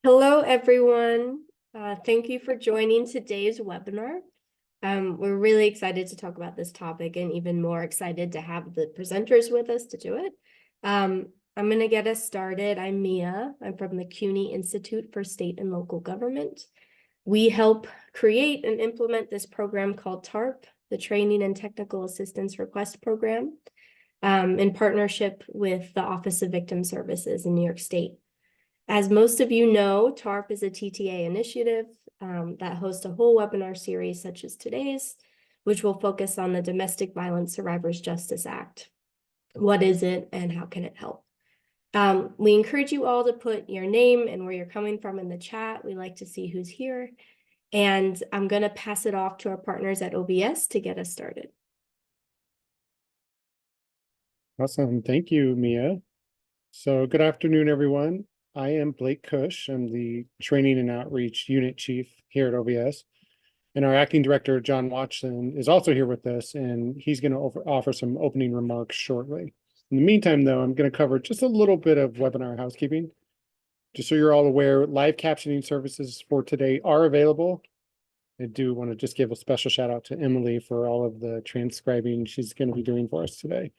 Hello, everyone. Thank you for joining today's webinar. We're really excited to talk about this topic and even more excited to have the presenters with us to do it. I'm going to get us started. I'm Mia. I'm from the CUNY Institute for State and Local Government. We help create and implement this program called TARP, the Training and Technical Assistance Request Program, in partnership with the Office of Victim Services in New York State. As most of you know, TARP is a TTA initiative that hosts a whole webinar series such as today's, which will focus on the Domestic Violence Survivors Justice Act. What is it and how can it help? We encourage you all to put your name and where you're coming from in the chat. We like to see who's here. And I'm going to pass it off to our partners at OVS to get us started. Awesome. Thank you, Mia. So good afternoon, everyone. I am Blake Cush. I'm the Training and Outreach Unit Chief here at OVS. And our Acting Director, John Watson, is also here with us, and he's going to offer some opening remarks shortly. In the meantime, though, I'm going to cover just a little bit of webinar housekeeping. Just so you're all aware, live captioning services for today are available. I do want to just give a special shout out to Emily for all of the transcribing she's going to be doing for us today.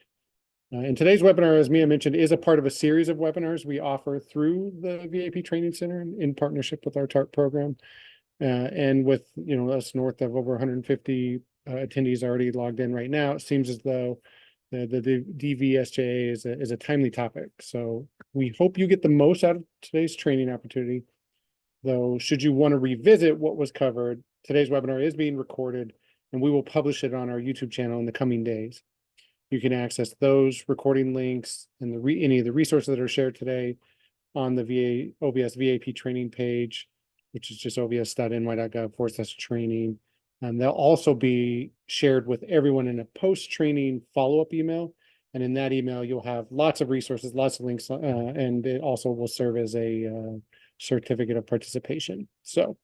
And today's webinar, as Mia mentioned, is a part of a series of webinars we offer through the VAP Training Center in partnership with our TARP program. And with us north of over 150 attendees already logged in right now, it seems as though the DVSJA is a timely topic. So we hope you get the most out of today's training opportunity. Though, should you want to revisit what was covered, today's webinar is being recorded, and we will publish it on our YouTube channel in the coming days. You can access those recording links and any of the resources that are shared today on the OVS VAP training page, which is just ovs.ny.gov/training. And they'll also be shared with everyone in a post-training follow-up email. And in that email, you'll have lots of resources, lots of links, and it also will serve as a certificate of participation. So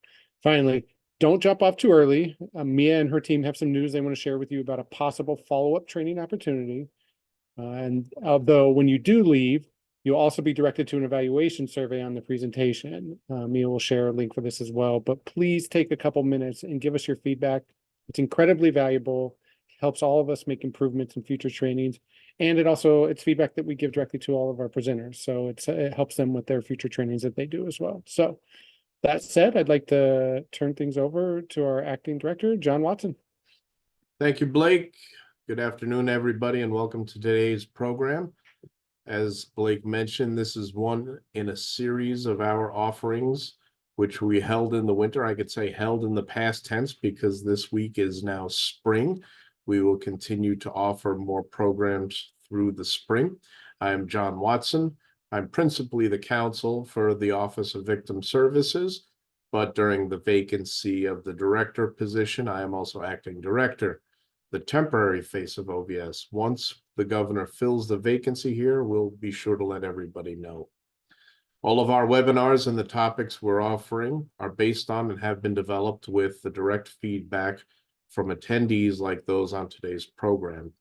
finally, don't jump off too early. Mia and her team have some news they want to share with you about a possible follow-up training opportunity. And although when you do leave, you'll also be directed to an evaluation survey on the presentation. Mia will share a link for this as well, but please take a couple minutes and give us your feedback. It's incredibly valuable, helps all of us make improvements in future trainings. And it's feedback that we give directly to all of our presenters. So it helps them with their future trainings that they do as well. So that said, I'd like to turn things over to our Acting Director, John Watson. Thank you, Blake. Good afternoon, everybody, and welcome to today's program. As Blake mentioned, this is one in a series of our offerings, which we held in the winter. I could say held in the past tense because this week is now spring. We will continue to offer more programs through the spring. I am John Watson. I'm principally the counsel for the Office of Victim Services, but during the vacancy of the director position, I am also acting director, the temporary face of OVS. Once the governor fills the vacancy here, we'll be sure to let everybody know. All of our webinars and the topics we're offering are based on and have been developed with the direct feedback from attendees like those on today's program.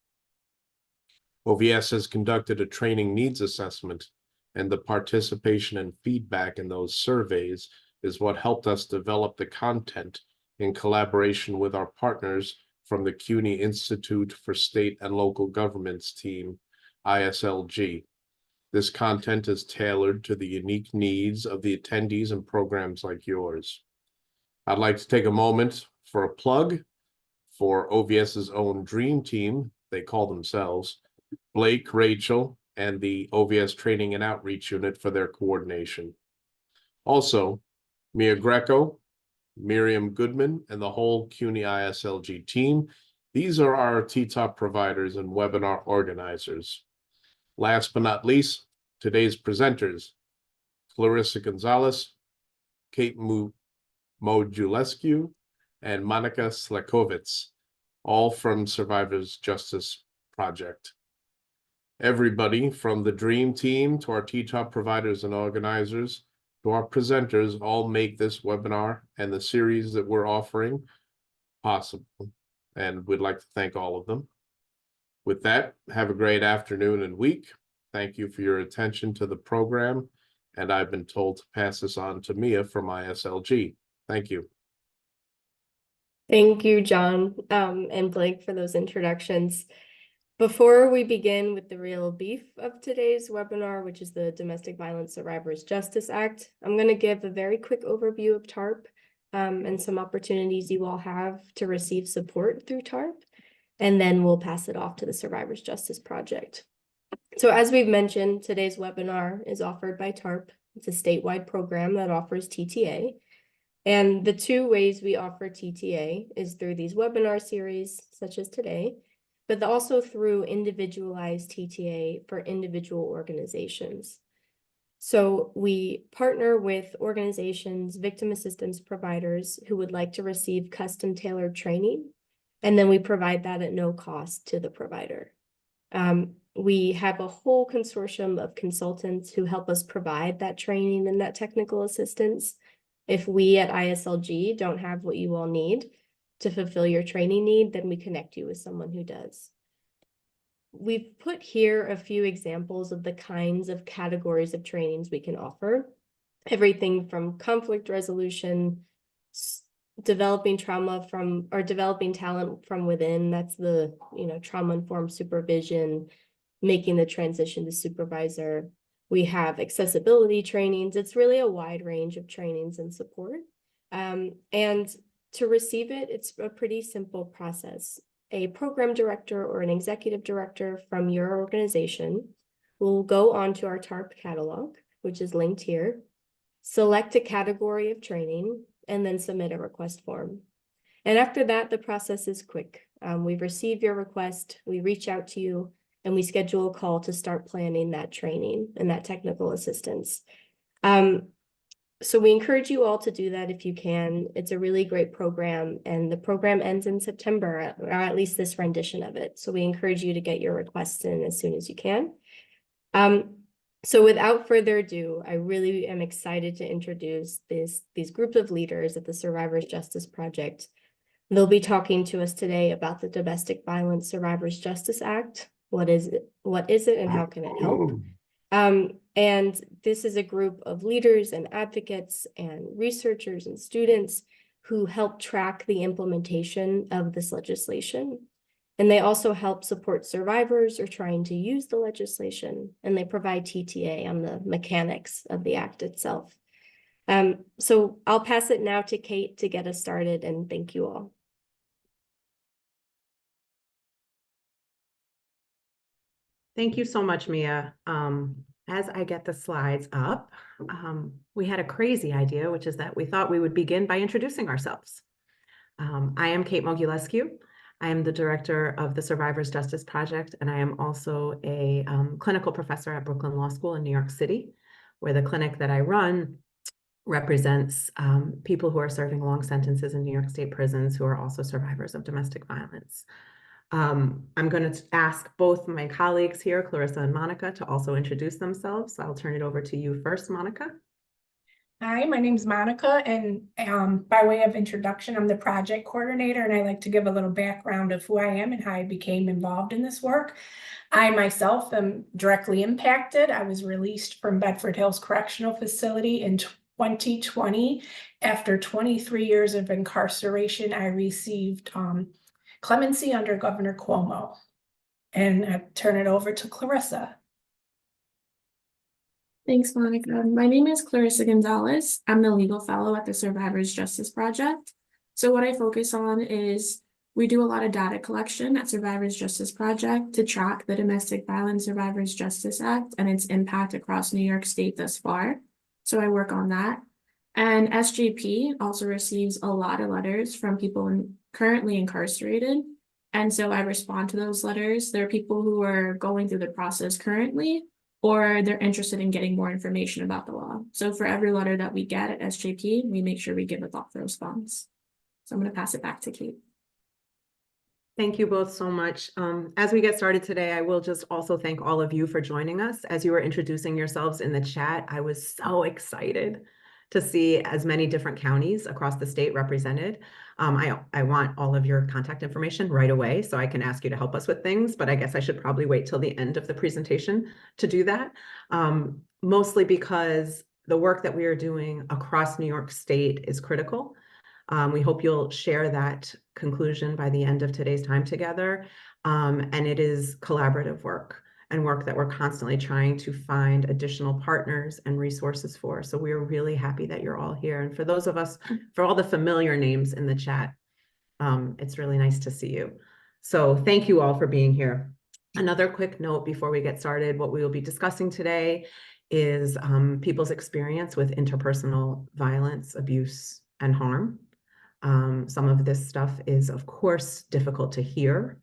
OVS has conducted a training needs assessment, and the participation and feedback in those surveys is what helped us develop the content in collaboration with our partners from the CUNY Institute for State and Local Governments team, ISLG. This content is tailored to the unique needs of the attendees and programs like yours. I'd like to take a moment for a plug for OVS's own dream team, they call themselves, Blake, Rachel, and the OVS Training and Outreach Unit for their coordination. Also, Mia Greco, Miriam Goodman, and the whole CUNY ISLG team. These are our TTARP providers and webinar organizers. Last but not least, today's presenters, Clarissa Gonzalez, Kate Modulescu, and Monica Slakovitz, all from Survivors Justice Project. Everybody from the Dream Team to our TTARP providers and organizers to our presenters all make this webinar and the series that we're offering possible. And we'd like to thank all of them. With that, have a great afternoon and week. Thank you for your attention to the program. And I've been told to pass this on to Mia from ISLG. Thank you. Thank you, John, and Blake for those introductions. Before we begin with the real beef of today's webinar, which is the Domestic Violence Survivors Justice Act, I'm going to give a very quick overview of TARP and some opportunities you all have to receive support through TARP, and then we'll pass it off to the Survivors Justice Project. So as we've mentioned, today's webinar is offered by TARP. It's a statewide program that offers TTA. And the two ways we offer TTA is through these webinar series, such as today, but also through individualized TTA for individual organizations. So we partner with organizations, victim assistance providers who would like to receive custom tailored training, and then we provide that at no cost to the provider. We have a whole consortium of consultants who help us provide that training and that technical assistance. If we at ISLG don't have what you all need to fulfill your training need, then we connect you with someone who does. We've put here a few examples of the kinds of categories of trainings we can offer. Everything from conflict resolution, developing trauma from, or developing talent from within, that's the, trauma-informed supervision, making the transition to supervisor. We have accessibility trainings. It's really a wide range of trainings and support. And to receive it, it's a pretty simple process. A program director or an executive director from your organization will go onto our TARP catalog, which is linked here, select a category of training, and then submit a request form. And after that, the process is quick. We receive your request, we reach out to you, and we schedule a call to start planning that training and that technical assistance. So we encourage you all to do that if you can. It's a really great program, and the program ends in September, or at least this rendition of it. So we encourage you to get your requests in as soon as you can. So without further ado, I really am excited to introduce these group of leaders at the Survivors Justice Project. They'll be talking to us today about the Domestic Violence Survivors Justice Act. What is it and how can it help? And this is a group of leaders and advocates and researchers and students who help track the implementation of this legislation. And they also help support survivors who are trying to use the legislation, and they provide TTA on the mechanics of the act itself. So I'll pass it now to Kate to get us started, and thank you all. Thank you so much, Mia. As I get the slides up, we had a crazy idea, which is that we thought we would begin by introducing ourselves. I am Kate Mogilescu. I am the director of the Survivors Justice Project, and I am also a clinical professor at Brooklyn Law School in New York City, where the clinic that I run represents people who are serving long sentences in New York State prisons who are also survivors of domestic violence. I'm going to ask both my colleagues here, Clarissa and Monica, to also introduce themselves. So I'll turn it over to you first, Monica. Hi, my name's Monica, and by way of introduction, I'm the project coordinator, and I like to give a little background of who I am and how I became involved in this work. I myself am directly impacted. I was released from Bedford Hills Correctional Facility in 2020. After 23 years of incarceration, I received clemency under Governor Cuomo. And I turn it over to Clarissa. Thanks, Monica. My name is Clarissa Gonzalez. I'm the legal fellow at the Survivors Justice Project. So what I focus on is we do a lot of data collection at Survivors Justice Project to track the Domestic Violence Survivors Justice Act and its impact across New York State thus far. So I work on that. And SJP also receives a lot of letters from people currently incarcerated. And so I respond to those letters. There are people who are going through the process currently, or they're interested in getting more information about the law. So for every letter that we get at SJP, we make sure we give a thoughtful response. So I'm going to pass it back to Kate. Thank you both so much. As we get started today, I will just also thank all of you for joining us. As you were introducing yourselves in the chat, I was so excited to see as many different counties across the state represented. I want all of your contact information right away so I can ask you to help us with things, but I guess I should probably wait till the end of the presentation to do that. Mostly because the work that we are doing across New York State is critical. We hope you'll share that conclusion by the end of today's time together. And it is collaborative work and work that we're constantly trying to find additional partners and resources for. So we're really happy that you're all here. And for those of us, for all the familiar names in the chat, it's really nice to see you. So thank you all for being here. Another quick note before we get started, what we will be discussing today is people's experience with interpersonal violence, abuse, and harm. Some of this stuff is, of course, difficult to hear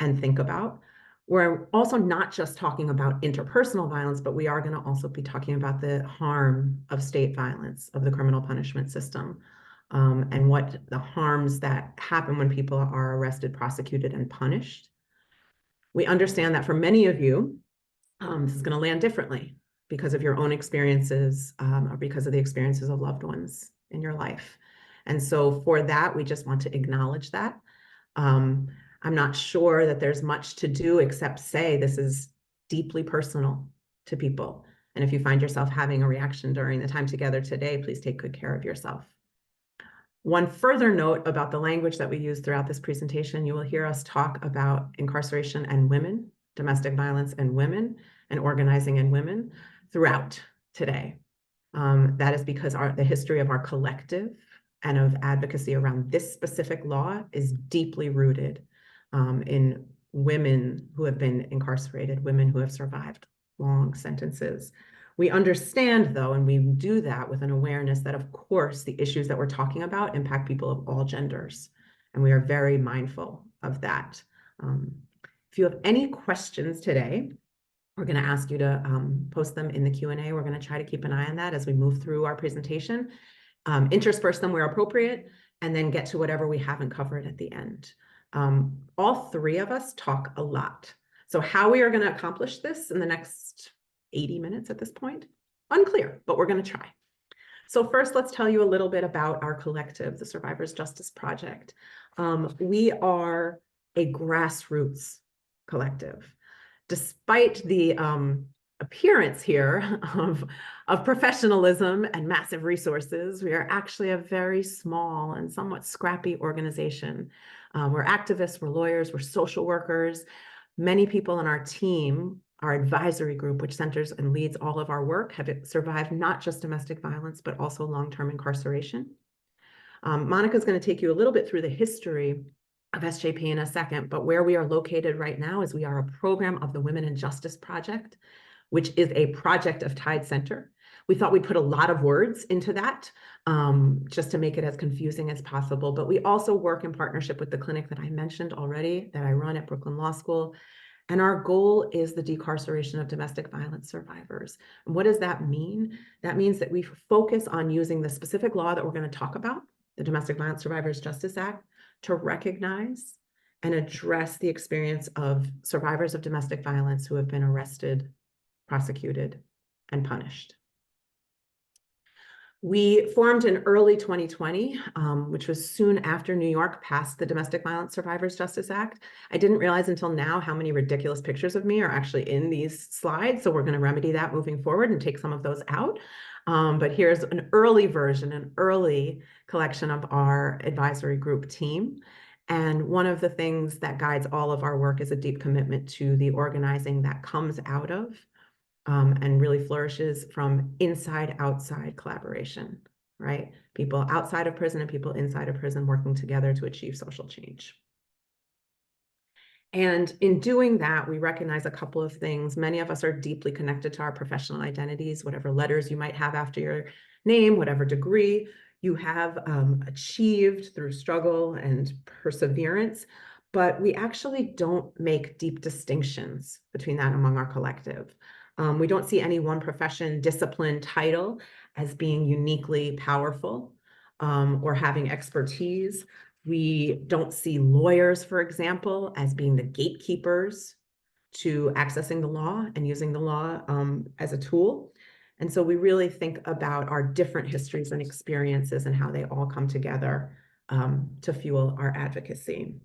and think about. We're also not just talking about interpersonal violence, but we are going to also be talking about the harm of state violence, of the criminal punishment system, and what the harms that happen when people are arrested, prosecuted, and punished. We understand that for many of you, this is going to land differently because of your own experiences, or because of the experiences of loved ones in your life. And so for that, we just want to acknowledge that. I'm not sure that there's much to do except say this is deeply personal to people. And if you find yourself having a reaction during the time together today, please take good care of yourself. One further note about the language that we use throughout this presentation, you will hear us talk about incarceration and women, domestic violence and women, and organizing and women throughout today. That is because the history of our collective and of advocacy around this specific law is deeply rooted in women who have been incarcerated, women who have survived long sentences. We understand, though, and we do that with an awareness that, of course, the issues that we're talking about impact people of all genders, and we are very mindful of that. If you have any questions today, we're going to ask you to post them in the Q&A. We're going to try to keep an eye on that as we move through our presentation, intersperse them where appropriate, and then get to whatever we haven't covered at the end. All three of us talk a lot. So how we are going to accomplish this in the next 80 minutes at this point, unclear, but we're going to try. So first, let's tell you a little bit about our collective, the Survivors Justice Project. We are a grassroots collective. Despite the appearance here of professionalism and massive resources, we are actually a very small and somewhat scrappy organization. We're activists, we're lawyers, we're social workers. Many people on our team, our advisory group, which centers and leads all of our work, have survived not just domestic violence, but also long-term incarceration. Monica is going to take you a little bit through the history of SJP in a second, but where we are located right now is we are a program of the Women in Justice Project, which is a project of Tide Center. We thought we'd put a lot of words into that just to make it as confusing as possible, but we also work in partnership with the clinic that I mentioned already that I run at Brooklyn Law School. And our goal is the decarceration of domestic violence survivors. And what does that mean? That means that we focus on using the specific law that we're going to talk about, the Domestic Violence Survivors Justice Act, to recognize and address the experience of survivors of domestic violence who have been arrested, prosecuted, and punished. We formed in early 2020, which was soon after New York passed the Domestic Violence Survivors Justice Act. I didn't realize until now how many ridiculous pictures of me are actually in these slides, so we're going to remedy that moving forward and take some of those out. But here's an early version, an early collection of our advisory group team. And one of the things that guides all of our work is a deep commitment to the organizing that comes out of and really flourishes from inside-outside collaboration, right? People outside of prison and people inside of prison working together to achieve social change. And in doing that, we recognize a couple of things. Many of us are deeply connected to our professional identities, whatever letters you might have after your name, whatever degree you have achieved through struggle and perseverance. But we actually don't make deep distinctions between that among our collective. We don't see any one profession, discipline, title as being uniquely powerful or having expertise. We don't see lawyers, for example, as being the gatekeepers to accessing the law and using the law as a tool. And so we really think about our different histories and experiences and how they all come together to fuel our advocacy.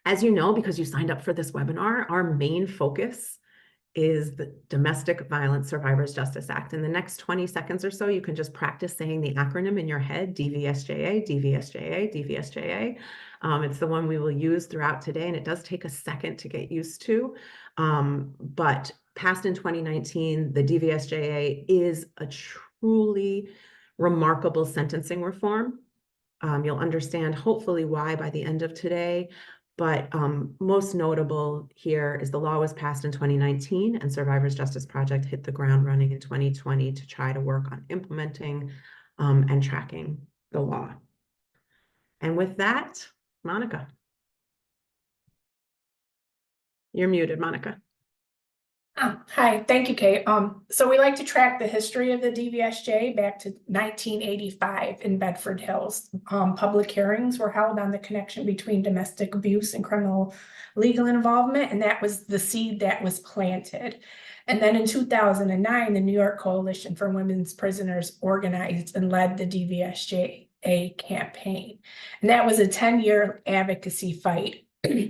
As you know, because you signed up for this webinar, our main focus is the Domestic Violence Survivors Justice Act. In the next 20 seconds or so, you can just practice saying the acronym in your head, DVSJA, DVSJA, DVSJA. It's the one we will use throughout today, and it does take a second to get used to. But passed in 2019, the DVSJA is a truly remarkable sentencing reform. You'll understand hopefully why by the end of today. But most notable here is the law was passed in 2019 and Survivors Justice Project hit the ground running in 2020 to try to work on implementing and tracking the law. And with that, Monica. You're muted, Monica. Hi, thank you, Kate. So we like to track the history of the DVSJ back to 1985 in Bedford Hills. Public hearings were held on the connection between domestic abuse and criminal legal involvement, and that was the seed that was planted. And then in 2009, the New York Coalition for Women's Prisoners organized and led the DVSJA campaign. And that was a 10-year advocacy fight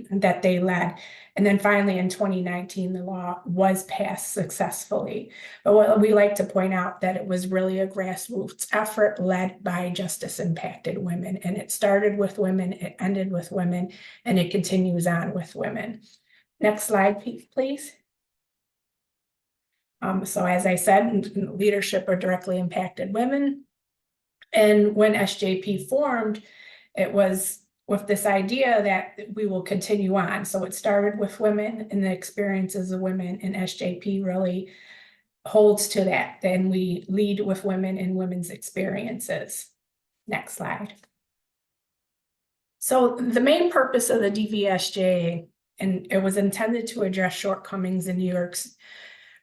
that they led. And then finally in 2019, the law was passed successfully. But what we like to point out that it was really a grassroots effort led by justice impacted women. And it started with women, it ended with women, and it continues on with women. Next slide, please. So as I said, leadership are directly impacted women. And when SJP formed, it was with this idea that we will continue on. So it started with women and the experiences of women, and SJP really holds to that. Then we lead with women and women's experiences. Next slide. So the main purpose of the DVSJA, and it was intended to address shortcomings in New York's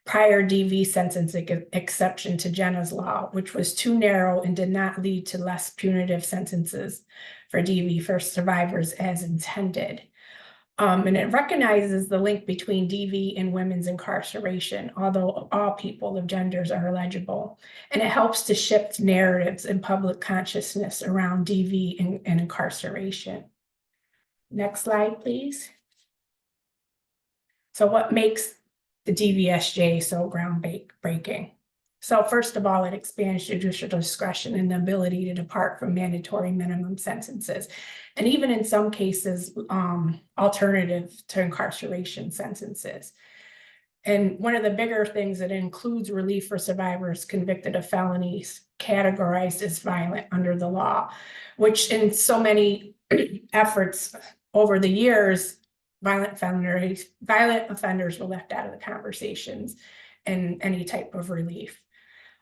prior DV sentencing exception to Jenna's law, which was too narrow and did not lead to less punitive sentences for DV for survivors as intended. And it recognizes the link between DV and women's incarceration, although all people of genders are eligible. And it helps to shift narratives in public consciousness around DV and incarceration. Next slide, please. So what makes the DVSJ so groundbreaking? So first of all, it expands judicial discretion and the ability to depart from mandatory minimum sentences, and even in some cases, alternative to incarceration sentences. And one of the bigger things, that includes relief for survivors convicted of felonies categorized as violent under the law, which in so many efforts over the years, violent offenders were left out of the conversations and any type of relief.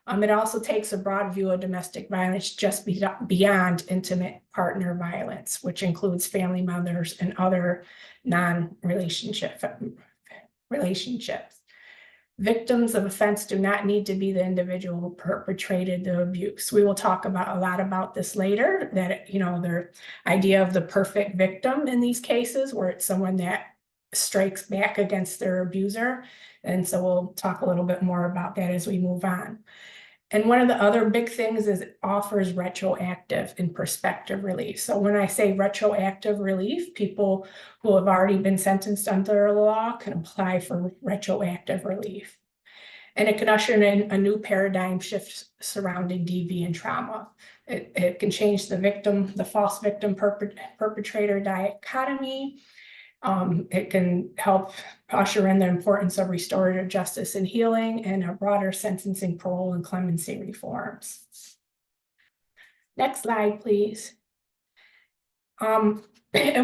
It also takes a broad view of domestic violence just beyond intimate partner violence, which includes family members and other non-relationships. Victims of offense do not need to be the individual who perpetrated the abuse. We will talk about a lot about this later, that, you know, the idea of the perfect victim in these cases, where it's someone that strikes back against their abuser. And so we'll talk a little bit more about that as we move on. And one of the other big things is it offers retroactive and prospective relief. So when I say retroactive relief, people who have already been sentenced under the law can apply for retroactive relief. And it can usher in a new paradigm shift surrounding DV and trauma. It can change the false victim perpetrator dichotomy. It can help usher in the importance of restorative justice and healing, and a broader sentencing, parole, and clemency reforms. Next slide, please. And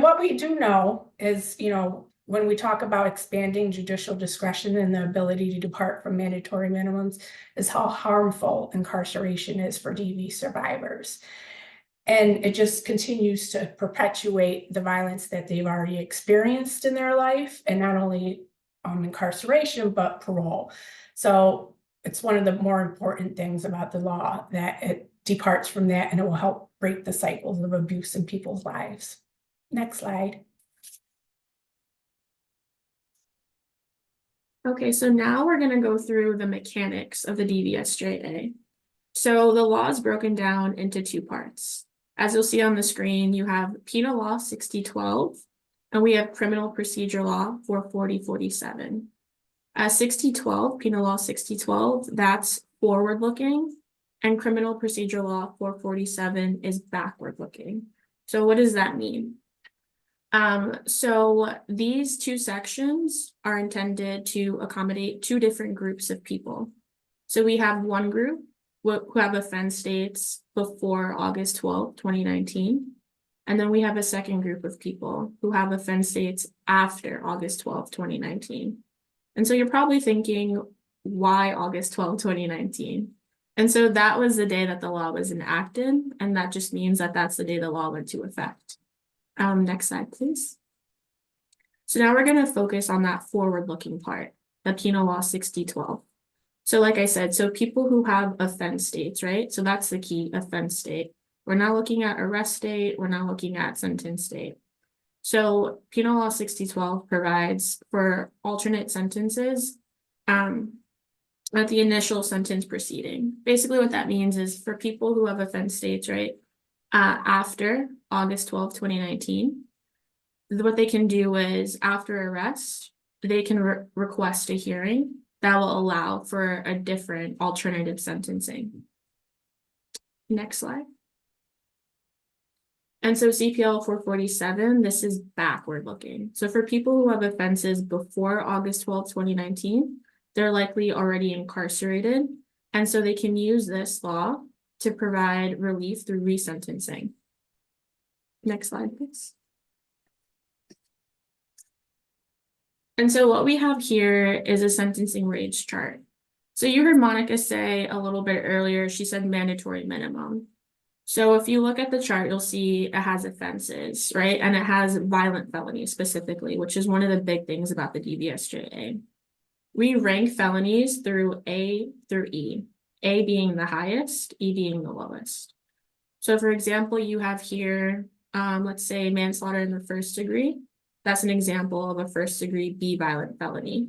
what we do know is, you know, when we talk about expanding judicial discretion and the ability to depart from mandatory minimums, is how harmful incarceration is for DV survivors. And it just continues to perpetuate the violence that they've already experienced in their life, and not only incarceration, but parole. So it's one of the more important things about the law, that it departs from that, and it will help break the cycles of abuse in people's lives. Next slide. Okay, so now we're going to go through the mechanics of the DVSJA. So the law is broken down into two parts. As you'll see on the screen, you have Penal Law 6012, and we have Criminal Procedure Law 44047. 6012, Penal Law 6012, that's forward-looking, and Criminal Procedure Law 447 is backward-looking. So what does that mean? So these two sections are intended to accommodate two different groups of people. So we have one group who have offense dates before August 12, 2019. And then we have a second group of people who have offense dates after August 12, 2019. And so you're probably thinking, why August 12, 2019? And so that was the day that the law was enacted, and that just means that that's the day the law went into effect. Next slide, please. So now we're going to focus on that forward-looking part, the Penal Law 6012. So like I said, so people who have offense dates, right? So that's the key, offense date. We're not looking at arrest date. We're not looking at sentence date. So Penal Law 6012 provides for alternate sentences at the initial sentence proceeding. Basically what that means is for people who have offense dates, right, after August 12, 2019, what they can do is after arrest, they can request a hearing that will allow for a different alternative sentencing. Next slide. And so CPL 447, this is backward looking. So for people who have offenses before August 12, 2019, they're likely already incarcerated. And so they can use this law to provide relief through resentencing. Next slide, please. And so what we have here is a sentencing range chart. So you heard Monica say a little bit earlier, she said mandatory minimum. So if you look at the chart, you'll see it has offenses, right? And it has violent felonies specifically, which is one of the big things about the DVSJA. We rank felonies through A through E, A being the highest, E being the lowest. So for example, you have here, let's say manslaughter in the first degree. That's an example of a first degree B violent felony.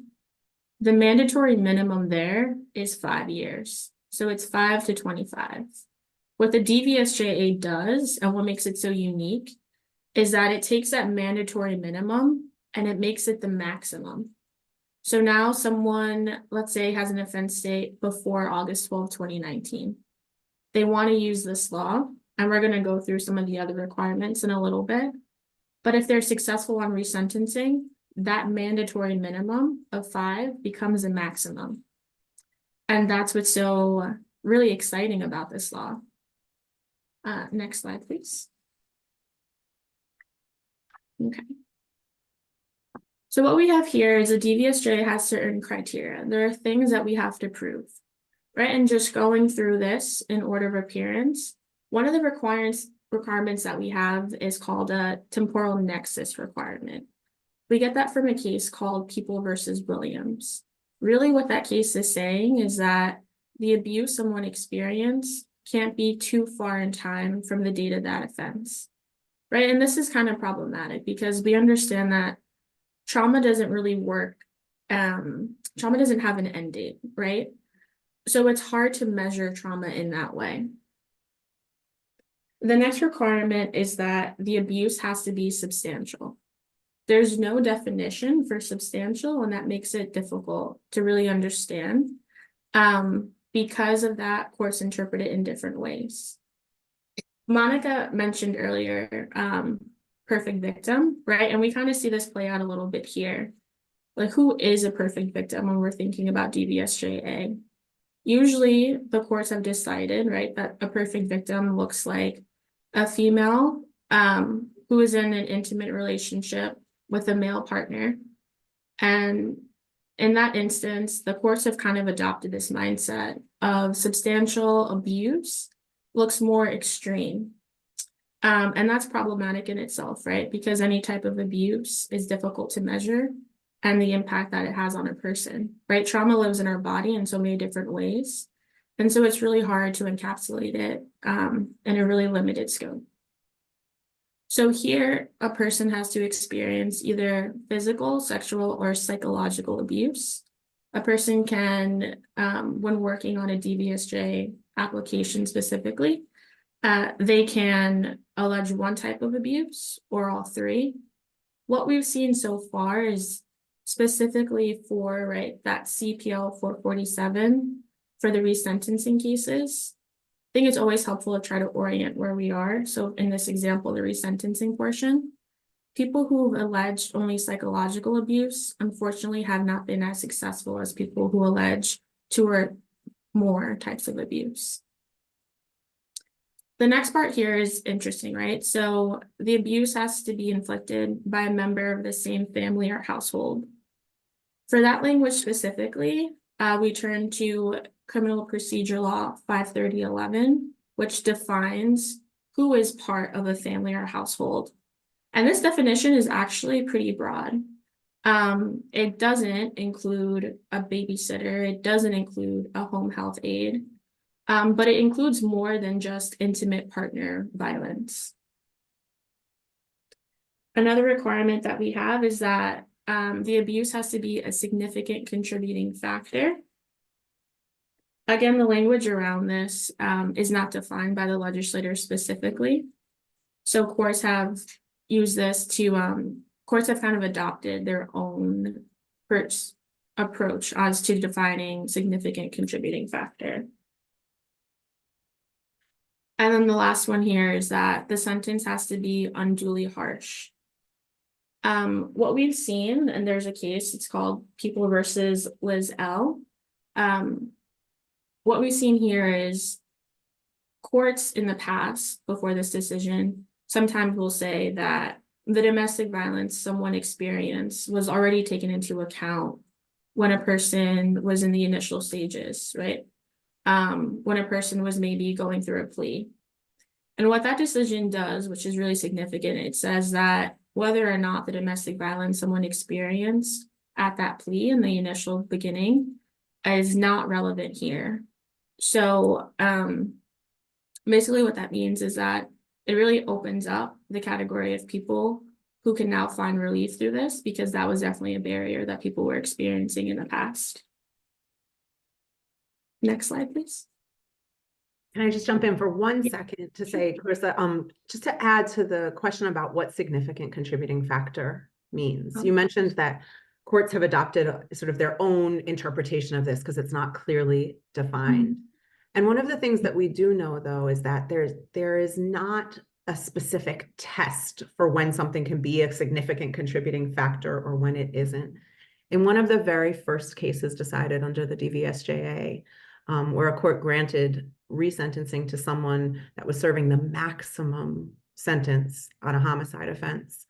The mandatory minimum there is 5 years. So it's 5 to 25. What the DVSJA does, and what makes it so unique, is that it takes that mandatory minimum and it makes it the maximum. So now someone, let's say, has an offense date before August 12, 2019. They want to use this law, and we're going to go through some of the other requirements in a little bit. But if they're successful on resentencing, that mandatory minimum of 5 becomes a maximum. And that's what's so really exciting about this law. Next slide, please. Okay. So what we have here is a DVSJ has certain criteria. There are things that we have to prove, right? And just going through this in order of appearance, one of the requirements that we have is called a temporal nexus requirement. We get that from a case called People versus Williams. Really what that case is saying is that the abuse someone experienced can't be too far in time from the date of that offense, right? And this is kind of problematic because we understand that trauma doesn't really work. Trauma doesn't have an end date, right? So it's hard to measure trauma in that way. The next requirement is that the abuse has to be substantial. There's no definition for substantial, and that makes it difficult to really understand. Because of that, courts interpret it in different ways. Monica mentioned earlier, perfect victim, right? And we kind of see this play out a little bit here. Like, who is a perfect victim when we're thinking about DVSJA? Usually the courts have decided, right, that a perfect victim looks like a female who is in an intimate relationship with a male partner. And in that instance, the courts have kind of adopted this mindset of substantial abuse looks more extreme. And that's problematic in itself, right? Because any type of abuse is difficult to measure and the impact that it has on a person, right? Trauma lives in our body in so many different ways. And so it's really hard to encapsulate it in a really limited scope. So here, a person has to experience either physical, sexual, or psychological abuse A person can, when working on a DVSJ application specifically, they can allege one type of abuse or all three. What we've seen so far is specifically for, right, that CPL 447 for the resentencing cases. I think it's always helpful to try to orient where we are. So in this example, the resentencing portion, people who've alleged only psychological abuse, unfortunately, have not been as successful as people who allege 2 or more types of abuse. The next part here is interesting, right? So the abuse has to be inflicted by a member of the same family or household. For that language specifically, we turn to Criminal Procedure Law 53011, which defines who is part of a family or household. And this definition is actually pretty broad. It doesn't include a babysitter. It doesn't include a home health aide. But it includes more than just intimate partner violence. Another requirement that we have is that the abuse has to be a significant contributing factor. Again, the language around this is not defined by the legislator specifically. So courts have used this to, courts have kind of adopted their own approach as to defining significant contributing factor. And then the last one here is that the sentence has to be unduly harsh. What we've seen, and there's a case, it's called People versus Liz L. What we've seen here is courts in the past, before this decision, sometimes will say that the domestic violence someone experienced was already taken into account when a person was in the initial stages, right? When a person was maybe going through a plea. And what that decision does, which is really significant, it says that whether or not the domestic violence someone experienced at that plea in the initial beginning is not relevant here. So basically what that means is that it really opens up the category of people who can now find relief through this, because that was definitely a barrier that people were experiencing in the past. Next slide, please. Can I just jump in for 1 second to say, Clarissa, just to add to the question about what significant contributing factor means. You mentioned that courts have adopted sort of their own interpretation of this because it's not clearly defined. And one of the things that we do know, though, is that there is not a specific test for when something can be a significant contributing factor or when it isn't. In one of the very first cases decided under the DVSJA, where a court granted resentencing to someone that was serving the maximum sentence on a homicide offense,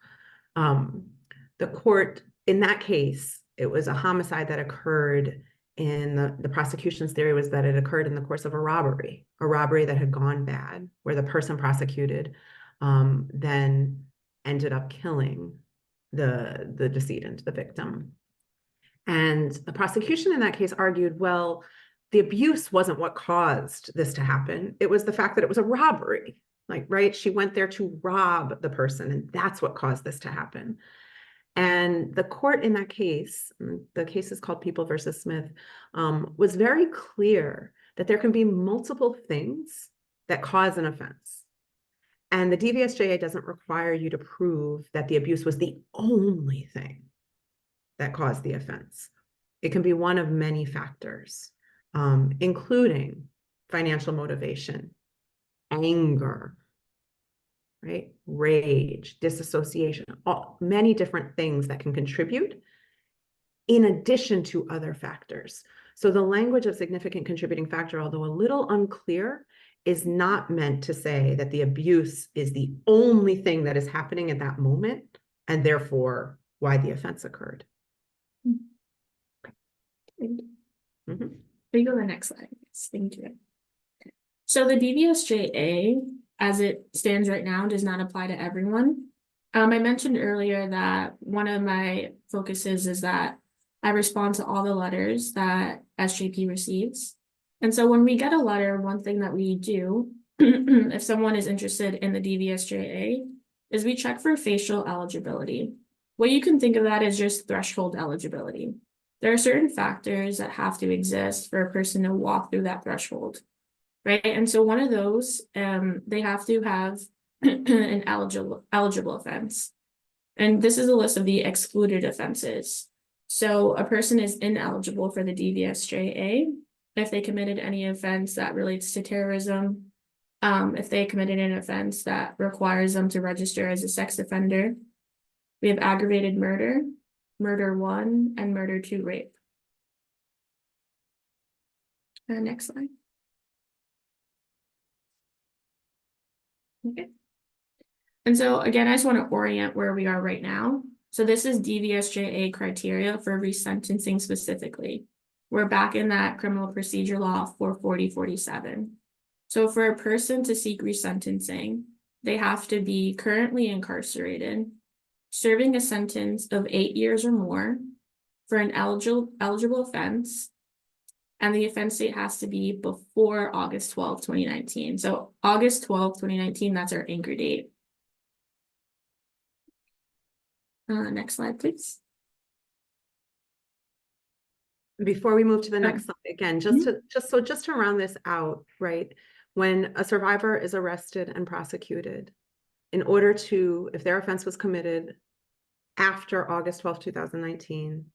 the court, in that case, it was a homicide that occurred in the prosecution's theory was that it occurred in the course of a robbery that had gone bad, where the person prosecuted then ended up killing the decedent, the victim. And the prosecution in that case argued, well, the abuse wasn't what caused this to happen. It was the fact that it was a robbery, like, right? She went there to rob the person, and that's what caused this to happen. And the court in that case, the case is called People versus Smith, was very clear that there can be multiple things that cause an offense. And the DVSJA doesn't require you to prove that the abuse was the only thing that caused the offense. It can be one of many factors, including financial motivation, anger, right? Rage, disassociation, many different things that can contribute in addition to other factors. So the language of significant contributing factor, although a little unclear, is not meant to say that the abuse is the only thing that is happening at that moment and therefore why the offense occurred. Can you go to the next slide? Yes, thank you. So the DVSJA, as it stands right now, does not apply to everyone. I mentioned earlier that one of my focuses is that I respond to all the letters that SJP receives. And so when we get a letter, one thing that we do, if someone is interested in the DVSJA, is we check for facial eligibility. What you can think of that as just threshold eligibility. there are certain factors that have to exist for a person to walk through that threshold, right? And so one of those, they have to have an eligible offense. And this is a list of the excluded offenses. So a person is ineligible for the DVSJA if they committed any offense that relates to terrorism, if they committed an offense that requires them to register as a sex offender. We have aggravated murder, murder 1, and murder 2 rape. Next slide. Okay. And so again, I just want to orient where we are right now. So this is DVSJA criteria for resentencing specifically. We're back in that criminal procedure law 440-47. So for a person to seek resentencing, they have to be currently incarcerated, serving a sentence of 8 years or more for an eligible offense, and the offense date has to be before August 12, 2019. So August 12, 2019, that's our anchor date. Next slide, please. Before we move to the next slide, again, just to round this out, right? When a survivor is arrested and prosecuted, in order to, if their offense was committed after August 12, 2019,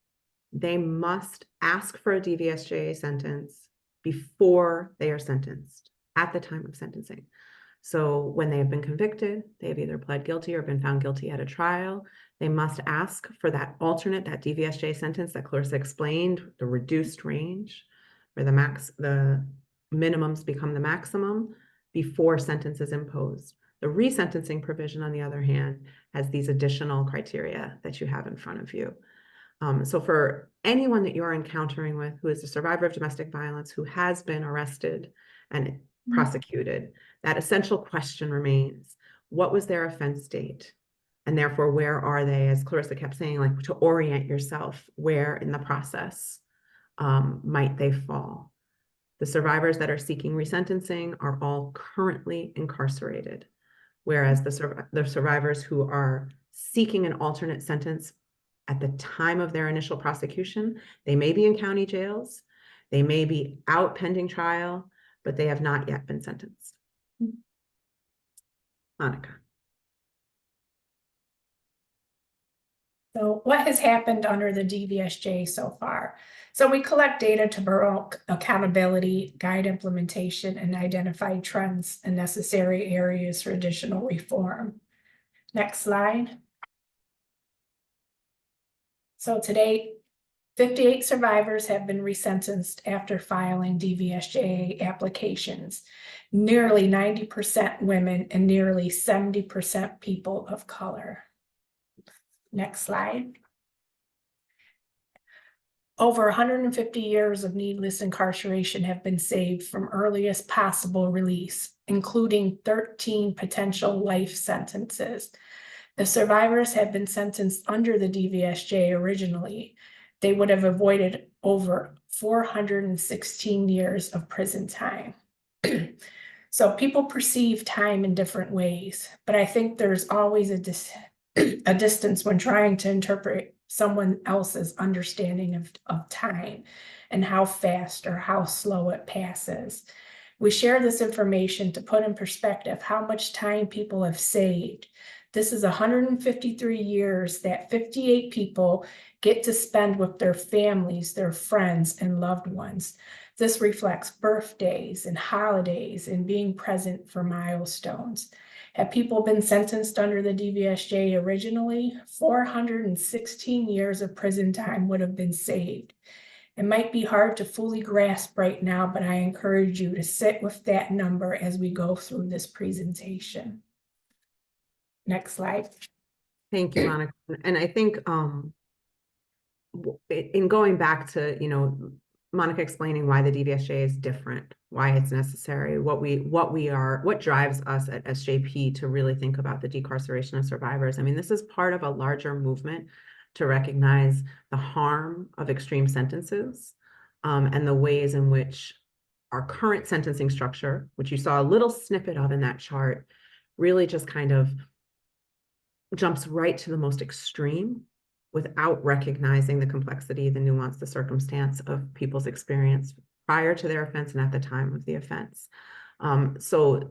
they must ask for a DVSJA sentence before they are sentenced at the time of sentencing. So when they have been convicted, they have either pled guilty or been found guilty at a trial, they must ask for that alternate, that DVSJA sentence that Clarissa explained, the reduced range, where the minimums become the maximum before sentence is imposed. The resentencing provision, on the other hand, has these additional criteria that you have in front of you. So for anyone that you're encountering with who is a survivor of domestic violence, who has been arrested and prosecuted, that essential question remains: what was their offense date? And therefore, where are they, as Clarissa kept saying, like, to orient yourself, where in the process might they fall? The survivors that are seeking resentencing are all currently incarcerated, whereas the survivors who are seeking an alternate sentence at the time of their initial prosecution, they may be in county jails, they may be out pending trial, but they have not yet been sentenced. Monica. So what has happened under the DVSJA so far? So we collect data to promote accountability, guide implementation, and identify trends and necessary areas for additional reform. Next slide. So today, 58 survivors have been resentenced after filing DVSJA applications. Nearly 90% women and nearly 70% people of color. Next slide. Over 150 years of needless incarceration have been saved from earliest possible release, including 13 potential life sentences. The survivors have been sentenced under the DVSJ originally. They would have avoided over 416 years of prison time. So people perceive time in different ways, but I think there's always a distance when trying to interpret someone else's understanding of time and how fast or how slow it passes. We share this information to put in perspective how much time people have saved. This is 153 years that 58 people get to spend with their families, their friends, and loved ones. This reflects birthdays and holidays and being present for milestones. Had people been sentenced under the DVSJ originally, 416 years of prison time would have been saved. It might be hard to fully grasp right now, but I encourage you to sit with that number as we go through this presentation. Next slide. Thank you, Monica. And I think in going back to, Monica explaining why the DVSJA is different, why it's necessary, what drives us at SJP to really think about the decarceration of survivors. I mean, this is part of a larger movement to recognize the harm of extreme sentences and the ways in which our current sentencing structure, which you saw a little snippet of in that chart, really just kind of jumps right to the most extreme without recognizing the complexity, the nuance, the circumstance of people's experience prior to their offense and at the time of the offense. So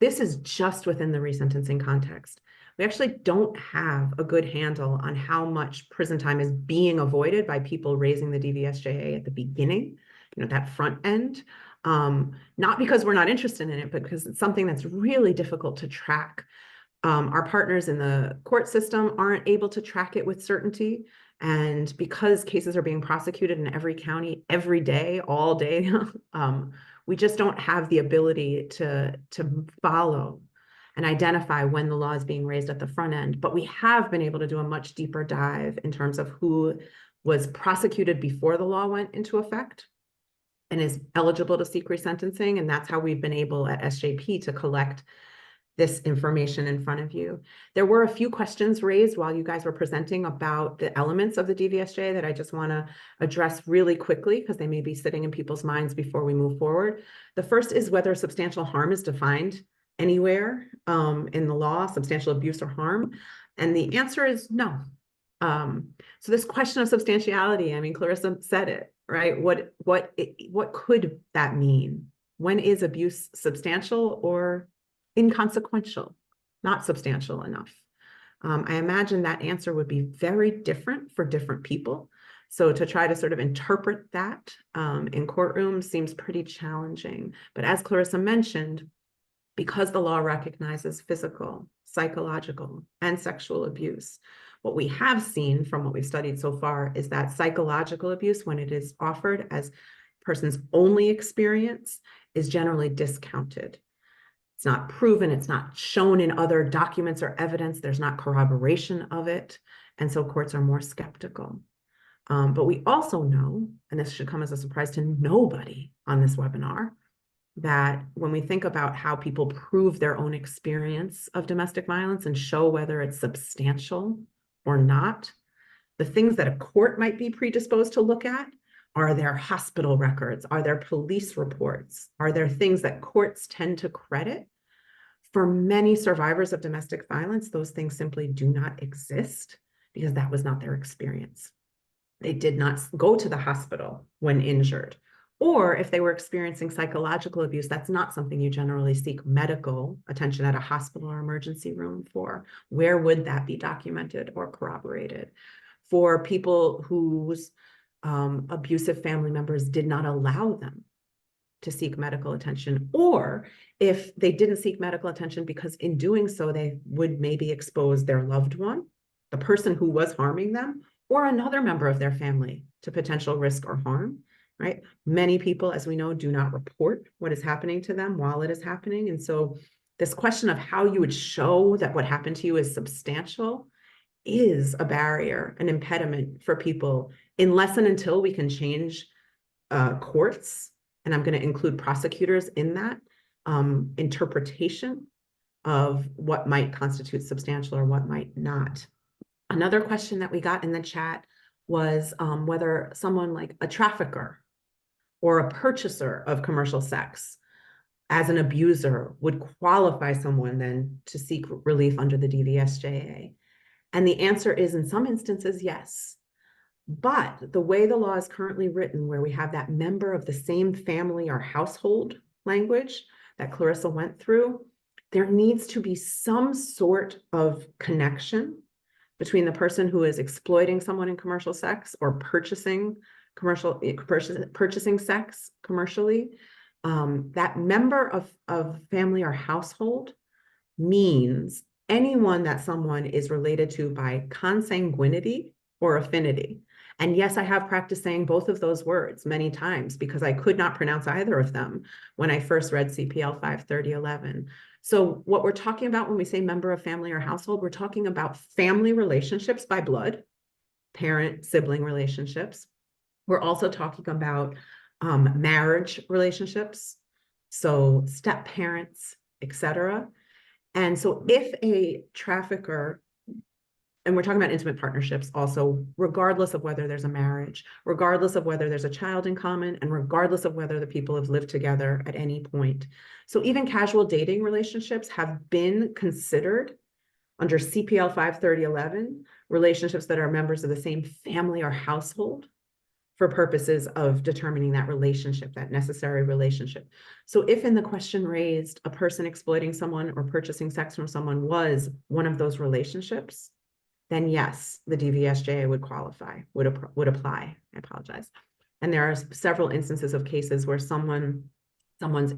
this is just within the resentencing context. We actually don't have a good handle on how much prison time is being avoided by people raising the DVSJA at the beginning, that front end. Not because we're not interested in it, but because it's something that's really difficult to track. Our partners in the court system aren't able to track it with certainty. And because cases are being prosecuted in every county, every day, all day, we just don't have the ability to follow and identify when the law is being raised at the front end. But we have been able to do a much deeper dive in terms of who was prosecuted before the law went into effect and is eligible to seek resentencing. And that's how we've been able at SJP to collect this information in front of you. There were a few questions raised while you guys were presenting about the elements of the DVSJA that I just want to address really quickly because they may be sitting in people's minds before we move forward. The first is whether substantial harm is defined anywhere in the law, substantial abuse or harm. And the answer is no. So this question of substantiality, I mean, Clarissa said it, right? What could that mean? When is abuse substantial or inconsequential, not substantial enough? I imagine that answer would be very different for different people. So to try to sort of interpret that in courtrooms seems pretty challenging. But as Clarissa mentioned, because the law recognizes physical, psychological, and sexual abuse, what we have seen from what we've studied so far is that psychological abuse, when it is offered as person's only experience, is generally discounted. It's not proven, it's not shown in other documents or evidence, there's not corroboration of it, and so courts are more skeptical. But we also know, and this should come as a surprise to nobody on this webinar, that when we think about how people prove their own experience of domestic violence and show whether it's substantial or not, the things that a court might be predisposed to look at are their hospital records, are there police reports, are there things that courts tend to credit? For many survivors of domestic violence, those things simply do not exist because that was not their experience. They did not go to the hospital when injured. Or if they were experiencing psychological abuse, that's not something you generally seek medical attention at a hospital or emergency room for. Where would that be documented or corroborated? For people whose abusive family members did not allow them to seek medical attention, or if they didn't seek medical attention because in doing so, they would maybe expose their loved one, the person who was harming them, or another member of their family to potential risk or harm, right? Many people, as we know, do not report what is happening to them while it is happening. And so this question of how you would show that what happened to you is substantial is a barrier, an impediment for people, unless and until we can change courts, and I'm going to include prosecutors in that interpretation of what might constitute substantial or what might not. Another question that we got in the chat was whether someone like a trafficker or a purchaser of commercial sex as an abuser would qualify someone then to seek relief under the DVSJA. And the answer is in some instances, yes. But the way the law is currently written, where we have that member of the same family or household language that Clarissa went through, there needs to be some sort of connection between the person who is exploiting someone in commercial sex or purchasing sex commercially. That member of family or household means anyone that someone is related to by consanguinity or affinity. And yes, I have practiced saying both of those words many times because I could not pronounce either of them when I first read CPL 53011. So what we're talking about when we say member of family or household, we're talking about family relationships by blood, parent-sibling relationships. We're also talking about marriage relationships, so step parents, etc. And so if a trafficker, and we're talking about intimate partnerships also, regardless of whether there's a marriage, regardless of whether there's a child in common, and regardless of whether the people have lived together at any point. So even casual dating relationships have been considered Under CPL 53011, relationships that are members of the same family or household for purposes of determining that relationship, that necessary relationship. So if in the question raised, a person exploiting someone or purchasing sex from someone was one of those relationships, then yes, the DVSJA would qualify, would apply. I apologize. And there are several instances of cases where someone's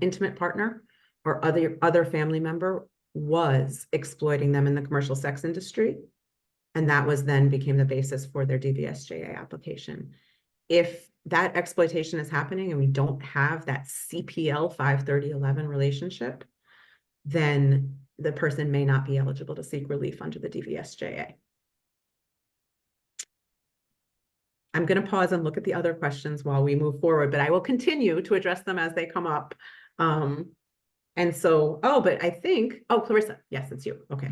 intimate partner or other family member was exploiting them in the commercial sex industry. And that was then became the basis for their DVSJA application. If that exploitation is happening and we don't have that CPL 53011 relationship, then the person may not be eligible to seek relief under the DVSJA. I'm going to pause and look at the other questions while we move forward, but I will continue to address them as they come up. And so, but I think, Clarissa, yes, it's you. Okay.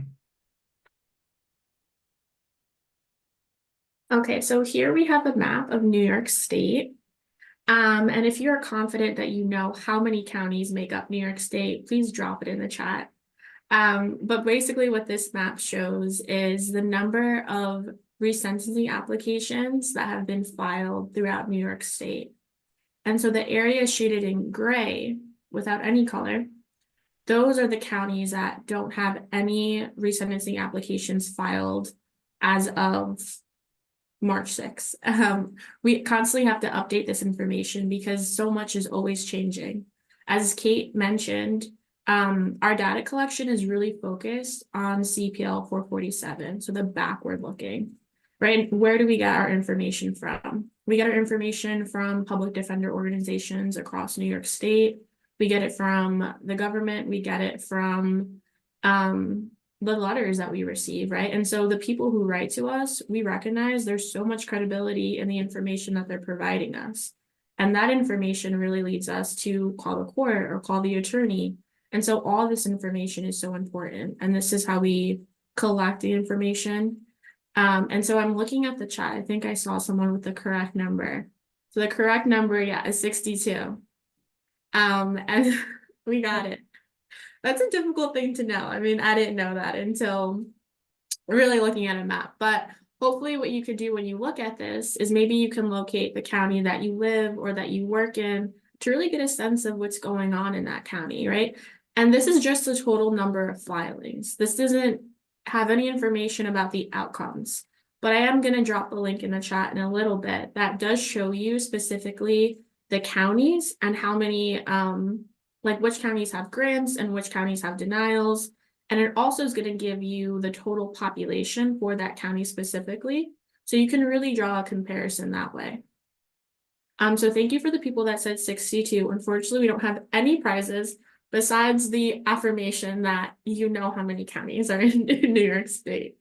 Okay, so here we have a map of New York State. And if you're confident that you know how many counties make up New York State, please drop it in the chat. But basically what this map shows is the number of resentencing applications that have been filed throughout New York State. And so the area shaded in gray without any color, those are the counties that don't have any resentencing applications filed as of March 6th. We constantly have to update this information because so much is always changing. As Kate mentioned, our data collection is really focused on CPL 447, so the backward looking, right? Where do we get our information from? We get our information from public defender organizations across New York State. We get it from the government. We get it from the letters that we receive, right? And so the people who write to us, we recognize there's so much credibility in the information that they're providing us. And that information really leads us to call the court or call the attorney. And so all this information is so important. And this is how we collect the information. And so I'm looking at the chat. I think I saw someone with the correct number. So the correct number, is 62. And we got it. That's a difficult thing to know. I mean, I didn't know that until really looking at a map. But hopefully what you could do when you look at this is maybe you can locate the county that you live or that you work in to really get a sense of what's going on in that county, right? And this is just the total number of filings. This doesn't have any information about the outcomes. But I am going to drop the link in the chat in a little bit that does show you specifically the counties and how many like which counties have grants and which counties have denials. And it also is going to give you the total population for that county specifically. So you can really draw a comparison that way. So thank you for the people that said 62. Unfortunately, we don't have any prizes besides the affirmation that you know how many counties are in New York State.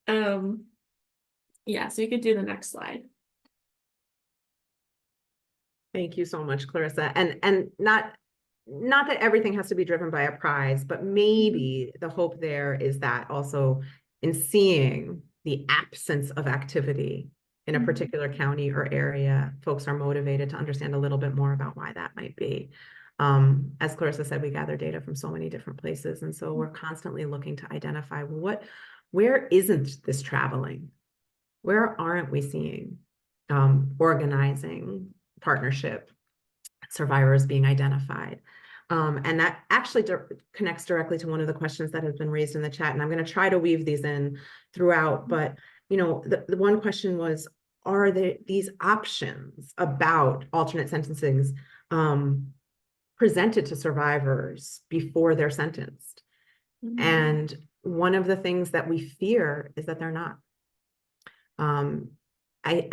Yeah, so you could do the next slide. Thank you so much, Clarissa. And not that everything has to be driven by a prize, but maybe the hope there is that also in seeing the absence of activity in a particular county or area, folks are motivated to understand a little bit more about why that might be. As Clarissa said, we gather data from so many different places. And so we're constantly looking to identify where isn't this traveling? Where aren't we seeing organizing, partnership, survivors being identified? And that actually connects directly to one of the questions that has been raised in the chat. And I'm going to try to weave these in throughout. But, you know, the one question was, are there these options about alternate sentencings presented to survivors before they're sentenced? And one of the things that we fear is that they're not. I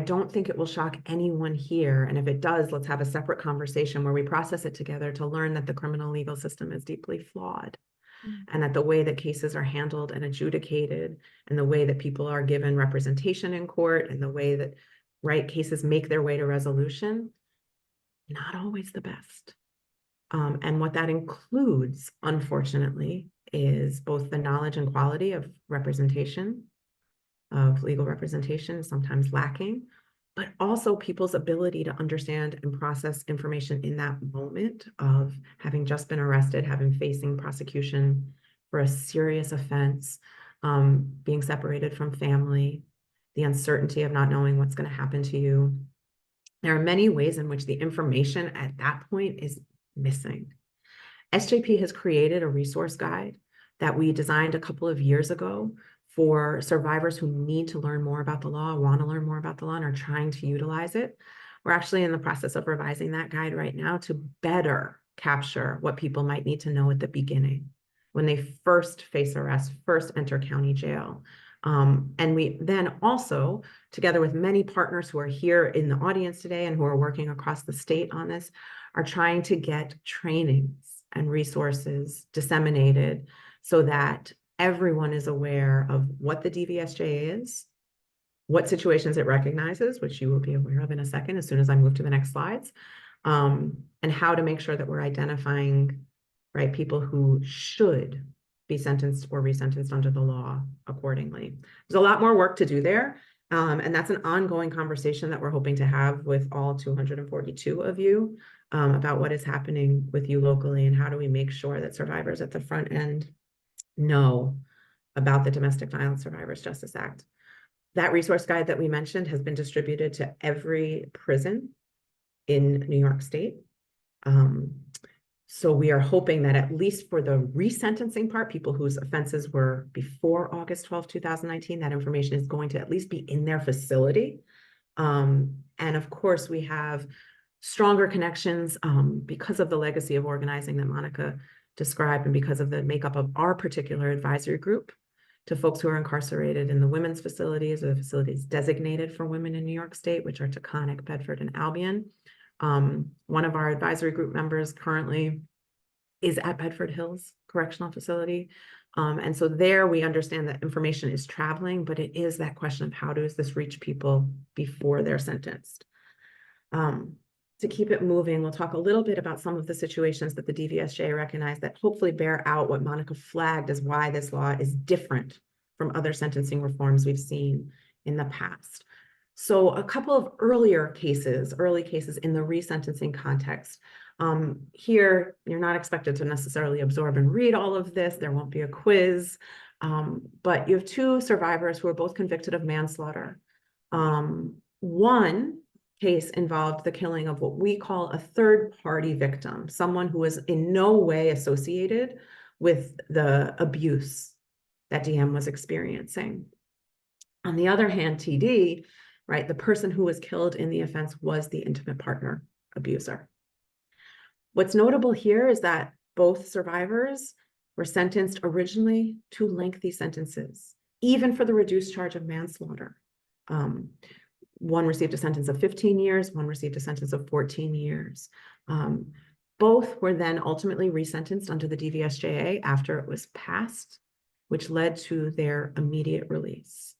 don't think it will shock anyone here. And if it does, let's have a separate conversation where we process it together to learn that the criminal legal system is deeply flawed and that the way that cases are handled and adjudicated and the way that people are given representation in court and the way that cases make their way to resolution, not always the best. And what that includes, unfortunately, is both the knowledge and quality of representation, of legal representation, sometimes lacking, but also people's ability to understand and process information in that moment of having just been arrested, having facing prosecution for a serious offense, being separated from family, the uncertainty of not knowing what's going to happen to you. There are many ways in which the information at that point is missing. SJP has created a resource guide that we designed a couple of years ago for survivors who need to learn more about the law, want to learn more about the law, and are trying to utilize it. We're actually in the process of revising that guide right now to better capture what people might need to know at the beginning when they first face arrest, first enter county jail. And we then also, together with many partners who are here in the audience today and who are working across the state on this, are trying to get trainings and resources disseminated so that everyone is aware of what the DVSJA is, what situations it recognizes, which you will be aware of in a second as soon as I move to the next slides, and how to make sure that we're identifying, right, people who should be sentenced or resentenced under the law accordingly. There's a lot more work to do there, and that's an ongoing conversation that we're hoping to have with all 242 of you about what is happening with you locally and how do we make sure that survivors at the front end know about the Domestic Violence Survivors Justice Act. That resource guide that we mentioned has been distributed to every prison in New York State. So we are hoping that at least for the resentencing part, people whose offenses were before August 12, 2019, that information is going to at least be in their facility. And of course, we have stronger connections because of the legacy of organizing that Monica described and because of the makeup of our particular advisory group to folks who are incarcerated in the women's facilities or the facilities designated for women in New York State, which are Taconic, Bedford, and Albion. One of our advisory group members currently is at Bedford Hills Correctional Facility. And so there we understand that information is traveling, but it is that question of how does this reach people before they're sentenced? To keep it moving, we'll talk a little bit about some of the situations that the DVSJA recognized that hopefully bear out what Monica flagged as why this law is different from other sentencing reforms we've seen in the past. So a couple of early cases in the resentencing context. Here, you're not expected to necessarily absorb and read all of this. There won't be a quiz, but you have two survivors who are both convicted of manslaughter. One case involved the killing of what we call a third-party victim, someone who was in no way associated with the abuse that DM was experiencing. On the other hand, TD, right, the person who was killed in the offense was the intimate partner abuser. What's notable here is that both survivors were sentenced originally to lengthy sentences, even for the reduced charge of manslaughter. One received a sentence of 15 years, one received a sentence of 14 years. Both were then ultimately resentenced under the DVSJA after it was passed, which led to their immediate release.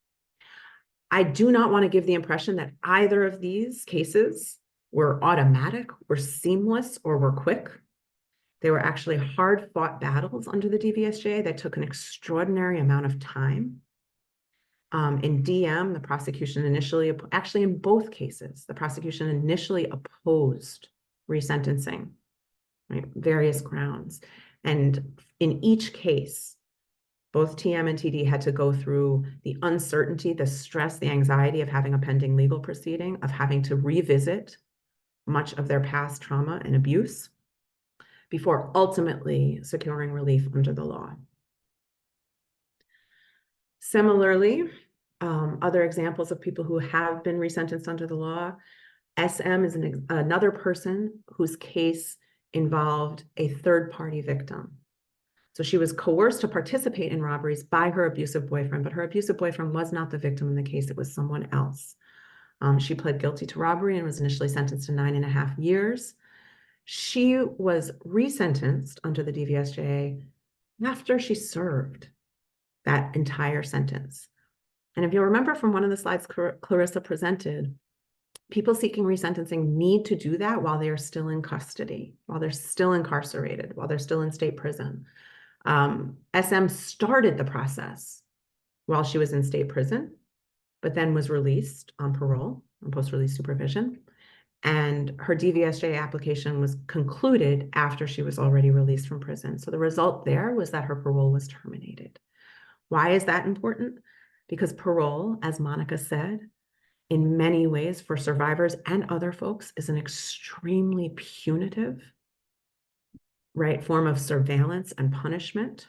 I do not want to give the impression that either of these cases were automatic, were seamless, or were quick. They were actually hard-fought battles under the DVSJA that took an extraordinary amount of time. In DM, the prosecution initially, actually in both cases, the prosecution initially opposed resentencing, right? Various grounds. And in each case, both TM and TD had to go through the uncertainty, the stress, the anxiety of having a pending legal proceeding, of having to revisit much of their past trauma and abuse before ultimately securing relief under the law. Similarly, other examples of people who have been resentenced under the law, SM is another person whose case involved a third-party victim. So she was coerced to participate in robberies by her abusive boyfriend, but her abusive boyfriend was not the victim in the case, it was someone else. She pled guilty to robbery and was initially sentenced to 9.5 years. She was resentenced under the DVSJA after she served that entire sentence. And if you remember from one of the slides Clarissa presented, people seeking resentencing need to do that while they are still in custody, while they're still incarcerated, while they're still in state prison. SM started the process while she was in state prison, but then was released on parole, on post-release supervision. And her DVSJA application was concluded after she was already released from prison. So the result there was that her parole was terminated. Why is that important? Because parole, as Monica said, in many ways for survivors and other folks is an extremely punitive, right, form of surveillance and punishment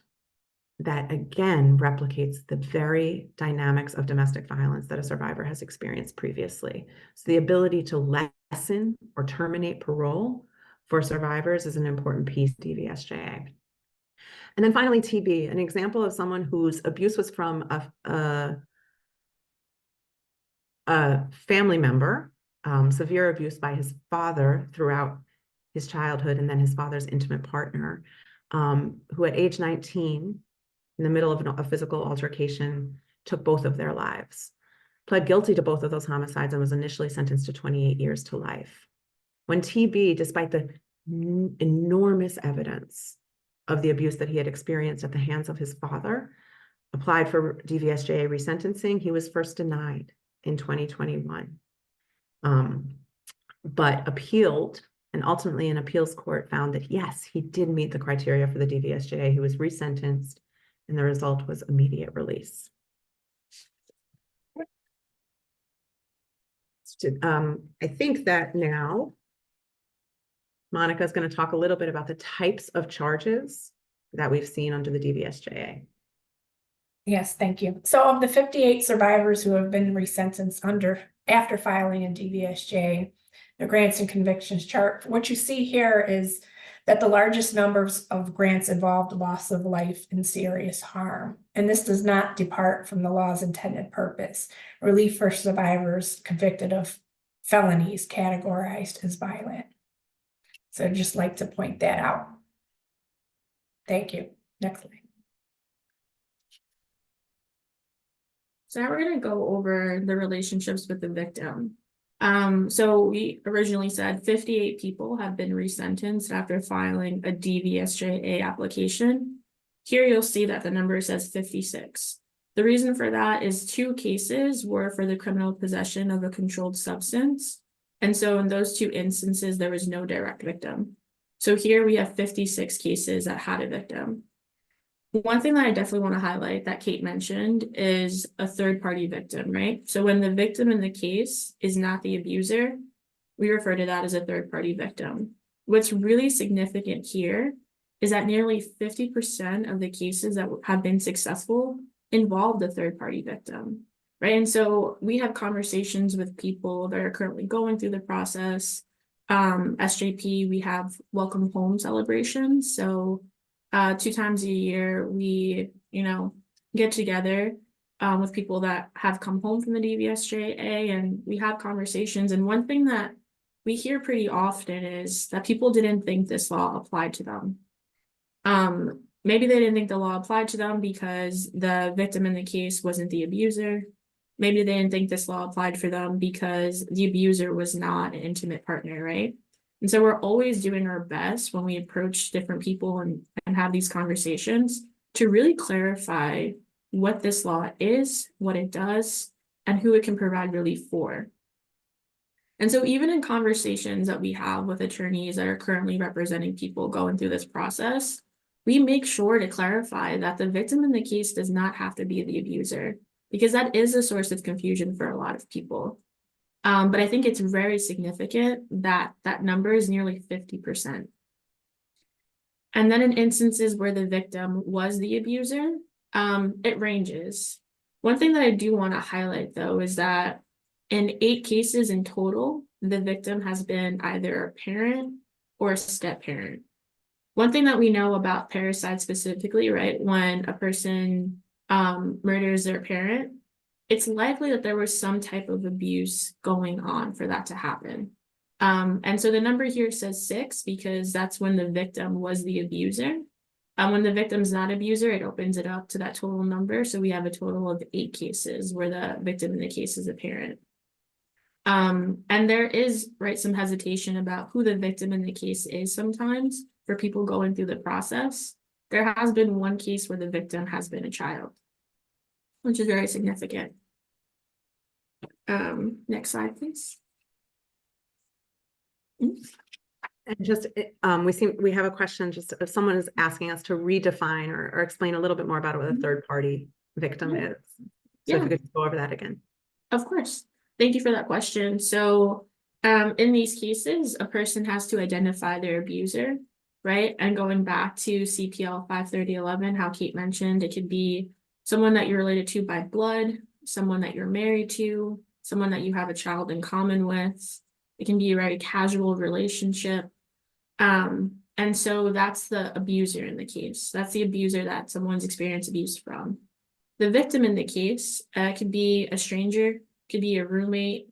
that again replicates the very dynamics of domestic violence that a survivor has experienced previously. So the ability to lessen or terminate parole for survivors is an important piece of DVSJA. And then finally, TB, an example of someone whose abuse was from a family member, severe abuse by his father throughout his childhood, and then his father's intimate partner, who at age 19, in the middle of a physical altercation, took both of their lives, pled guilty to both of those homicides, and was initially sentenced to 28 years to life. When TB, despite the enormous evidence of the abuse that he had experienced at the hands of his father, applied for DVSJA resentencing, he was first denied in 2021, but appealed, and ultimately an appeals court found that yes, he did meet the criteria for the DVSJA. He was resentenced, and the result was immediate release. I think that now Monica is going to talk a little bit about the types of charges that we've seen under the DVSJA. Yes, thank you. So of the 58 survivors who have been resentenced after filing in DVSJA, the grants and convictions chart, what you see here is that the largest numbers of grants involved loss of life and serious harm. And this does not depart from the law's intended purpose, relief for survivors convicted of felonies categorized as violent. So I'd just like to point that out. Thank you. Next slide. So now we're going to go over the relationships with the victim. So we originally said 58 people have been resentenced after filing a DVSJA application. Here you'll see that the number says 56. The reason for that is 2 cases were for the criminal possession of a controlled substance. And so in those 2 instances, there was no direct victim. So here we have 56 cases that had a victim. One thing that I definitely want to highlight that Kate mentioned is a third-party victim, right? So when the victim in the case is not the abuser, we refer to that as a third-party victim. What's really significant here is that nearly 50% of the cases that have been successful involve the third-party victim, right? And so we have conversations with people that are currently going through the process. SJP, we have welcome home celebrations. So 2 times a year, we, get together with people that have come home from the DVSJA, and we have conversations. And one thing that we hear pretty often is that people didn't think this law applied to them. Maybe they didn't think the law applied to them because the victim in the case wasn't the abuser. Maybe they didn't think this law applied for them because the abuser was not an intimate partner, right? And so we're always doing our best when we approach different people and have these conversations to really clarify what this law is, what it does, and who it can provide relief for. And so even in conversations that we have with attorneys that are currently representing people going through this process, we make sure to clarify that the victim in the case does not have to be the abuser, because that is a source of confusion for a lot of people. But I think it's very significant that that number is nearly 50%. And then in instances where the victim was the abuser, it ranges. One thing that I do want to highlight, though, is that in 8 cases in total, the victim has been either a parent or a step-parent. One thing that we know about parricide specifically, right, when a person murders their parent, it's likely that there was some type of abuse going on for that to happen. And so the number here says 6 because that's when the victim was the abuser. When the victim's not abuser, it opens it up to that total number. So we have a total of 8 cases where the victim in the case is a parent. And there is, right, some hesitation about who the victim in the case is sometimes for people going through the process. There has been 1 case where the victim has been a child, which is very significant. Next slide, please. And just, we have a question, just if someone is asking us to redefine or explain a little bit more about what a third party victim Yeah. is. So if Yeah. you could go over that again. Of course. Thank you for that question. So, in these cases, a person has to identify their abuser, right? And going back to CPL 53011, how Kate mentioned, it could be someone that you're related to by blood, someone that you're married to, someone that you have a child in common with. It can be a very casual relationship. And so that's the abuser in the case. That's the abuser that someone's experienced abuse from. The victim in the case could be a stranger, could be a roommate.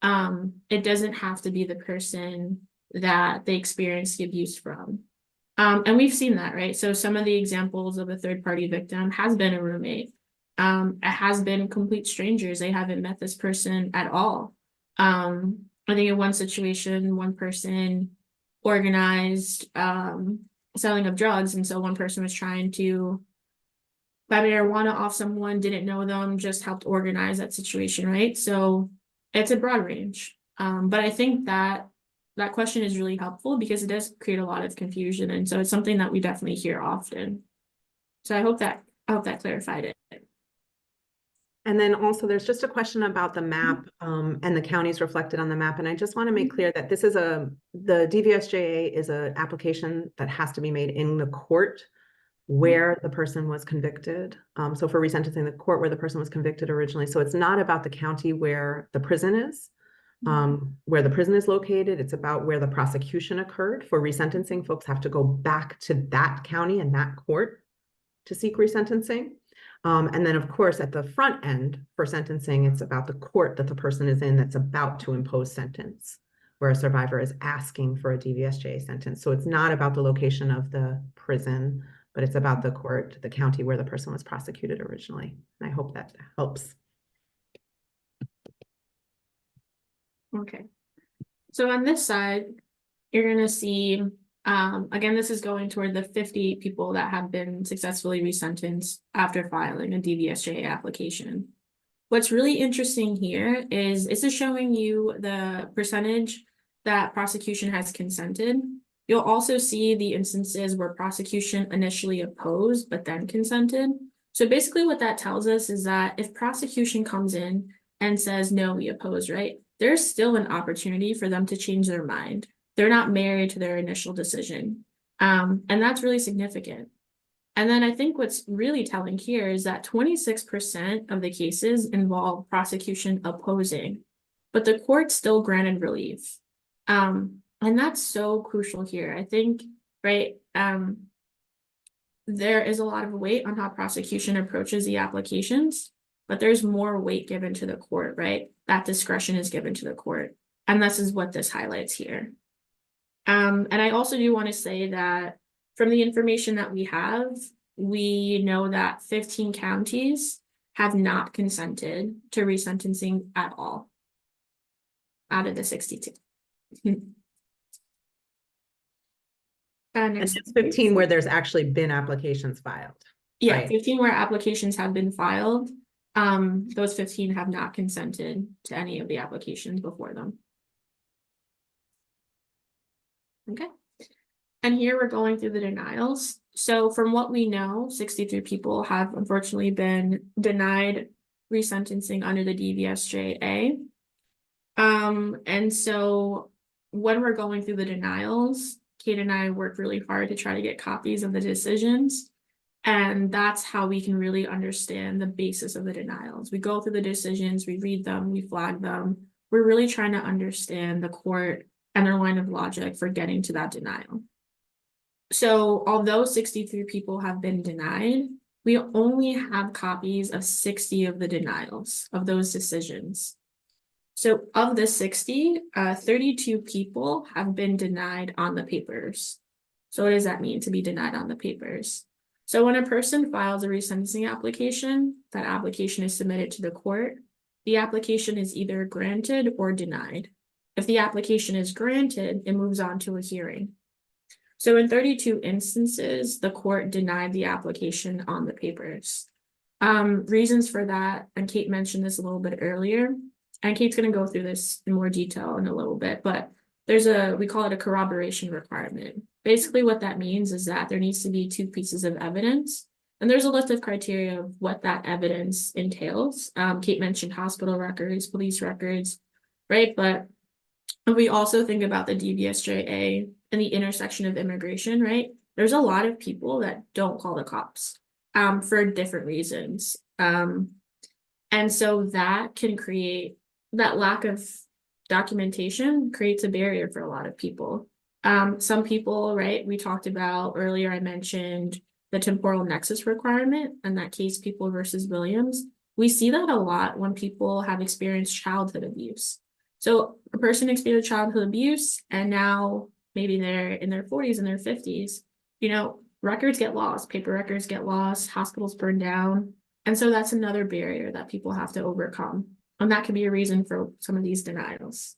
It doesn't have to be the person that they experienced the abuse from. And we've seen that, right? So some of the examples of a third party victim has been a roommate. It has been complete strangers. They haven't met this person at all. I think in one situation, one person organized selling of drugs, and so one person was trying to buy marijuana off someone, didn't know them, just helped organize that situation, right? So it's a broad range. But I think that that question is really helpful because it does create a lot of confusion, and so it's something that we definitely hear often. So I hope that clarified it. And then also there's just a question about the map and the counties reflected on the map. And I just want to make clear that this is the DVSJA is an application that has to be made in the court where the person was convicted. So for resentencing, the court where the person was convicted originally. So it's not about the county where the prison is, where the prison is located. It's about where the prosecution occurred. For resentencing, folks have to go back to that county and that court to seek resentencing. And then, of course, at the front end for sentencing, it's about the court that the person is in that's about to impose sentence, where a survivor is asking for a DVSJA sentence. So it's not about the location of the prison, but it's about the court, the county where the person was prosecuted originally. And I hope that helps. Okay. So on this side, you're going to see, again, this is going toward the 50 people that have been successfully resentenced after filing a DVSJA application. What's really interesting here is this is showing you the percentage that prosecution has consented. You'll also see the instances where prosecution initially opposed, but then consented. So basically what that tells us is that if prosecution comes in and says, no, we oppose, right? There's still an opportunity for them to change their mind. They're not married to their initial decision. And that's really significant. And then I think what's really telling here is that 26% of the cases involve prosecution opposing, but the court still granted relief. And that's so crucial here. I think, right, there is a lot of weight on how prosecution approaches the applications, but there's more weight given to the court, right? That discretion is given to the court. And this is what this highlights here. And I also do want to say that from the information that we have, we know that 15 counties have not consented to resentencing at all out of the 62. And it's 15 where there's actually been applications filed. Yeah, right? 15 where applications have been filed. Those 15 have not consented to any of the applications before them. Okay. And here we're going through the denials. So from what we know, 63 people have unfortunately been denied resentencing under the DVSJA. And so when we're going through the denials, Kate and I worked really hard to try to get copies of the decisions. And that's how we can really understand the basis of the denials. We go through the decisions, we read them, we flag them. We're really trying to understand the court and their line of logic for getting to that denial. So although 63 people have been denied, we only have copies of 60 of the denials of those decisions. So of the 60, 32 people have been denied on the papers. So what does that mean to be denied on the papers? So when a person files a resentencing application, that application is submitted to the court. The application is either granted or denied. If the application is granted, it moves on to a hearing. So in 32 instances, the court denied the application on the papers. Reasons for that, and Kate mentioned this a little bit earlier, and Kate's going to go through this in more detail in a little bit, but we call it a corroboration requirement. Basically, what that means is that there needs to be 2 pieces of evidence. And there's a list of criteria of what that evidence entails. Kate mentioned hospital records, police records, right? But we also think about the DVSJA and the intersection of immigration, right? There's a lot of people that don't call the cops for different reasons. And so that can create, that lack of documentation creates a barrier for a lot of people. Some people, right, we talked about earlier, I mentioned the temporal nexus requirement and that case People versus Williams. We see that a lot when people have experienced childhood abuse. So a person experienced childhood abuse and now maybe they're in their 40s and their 50s, you know, records get lost, paper records get lost, hospitals burn down. And so that's another barrier that people have to overcome. And that could be a reason for some of these denials.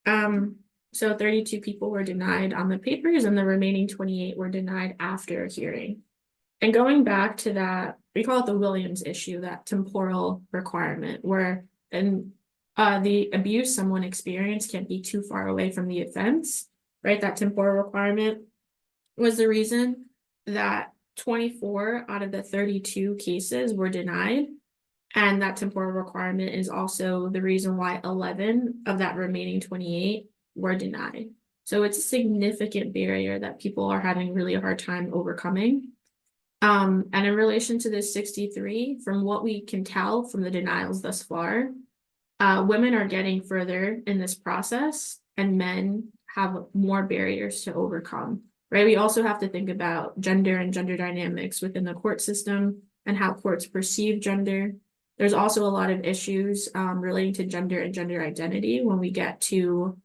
So 32 people were denied on the papers and the remaining 28 were denied after a hearing. And going back to that, we call it the Williams issue, that temporal requirement, where the abuse someone experienced can't be too far away from the offense, right? That temporal requirement was the reason that 24 out of the 32 cases were denied. And that temporal requirement is also the reason why 11 of that remaining 28 were denied. So it's a significant barrier that people are having really a hard time overcoming. And in relation to this 63, from what we can tell from the denials thus far, women are getting further in this process and men have more barriers to overcome, right? We also have to think about gender and gender dynamics within the court system and how courts perceive gender. There's also a lot of issues relating to gender and gender identity when we get to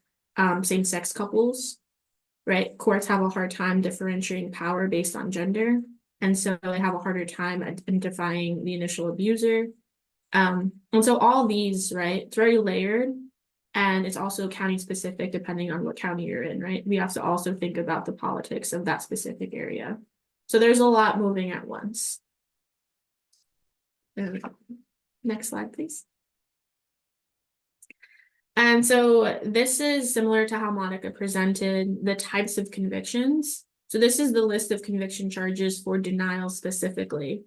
same-sex couples, right? Courts have a hard time differentiating power based on gender. And so they have a harder time identifying the initial abuser. And so all these, right, it's very layered and it's also county specific depending on what county you're in, right? We have to also think about the politics of that specific area. So there's a lot moving at once. Next slide, please. And so this is similar to how Monica presented the types of convictions. So this is the list of conviction charges for denial specifically.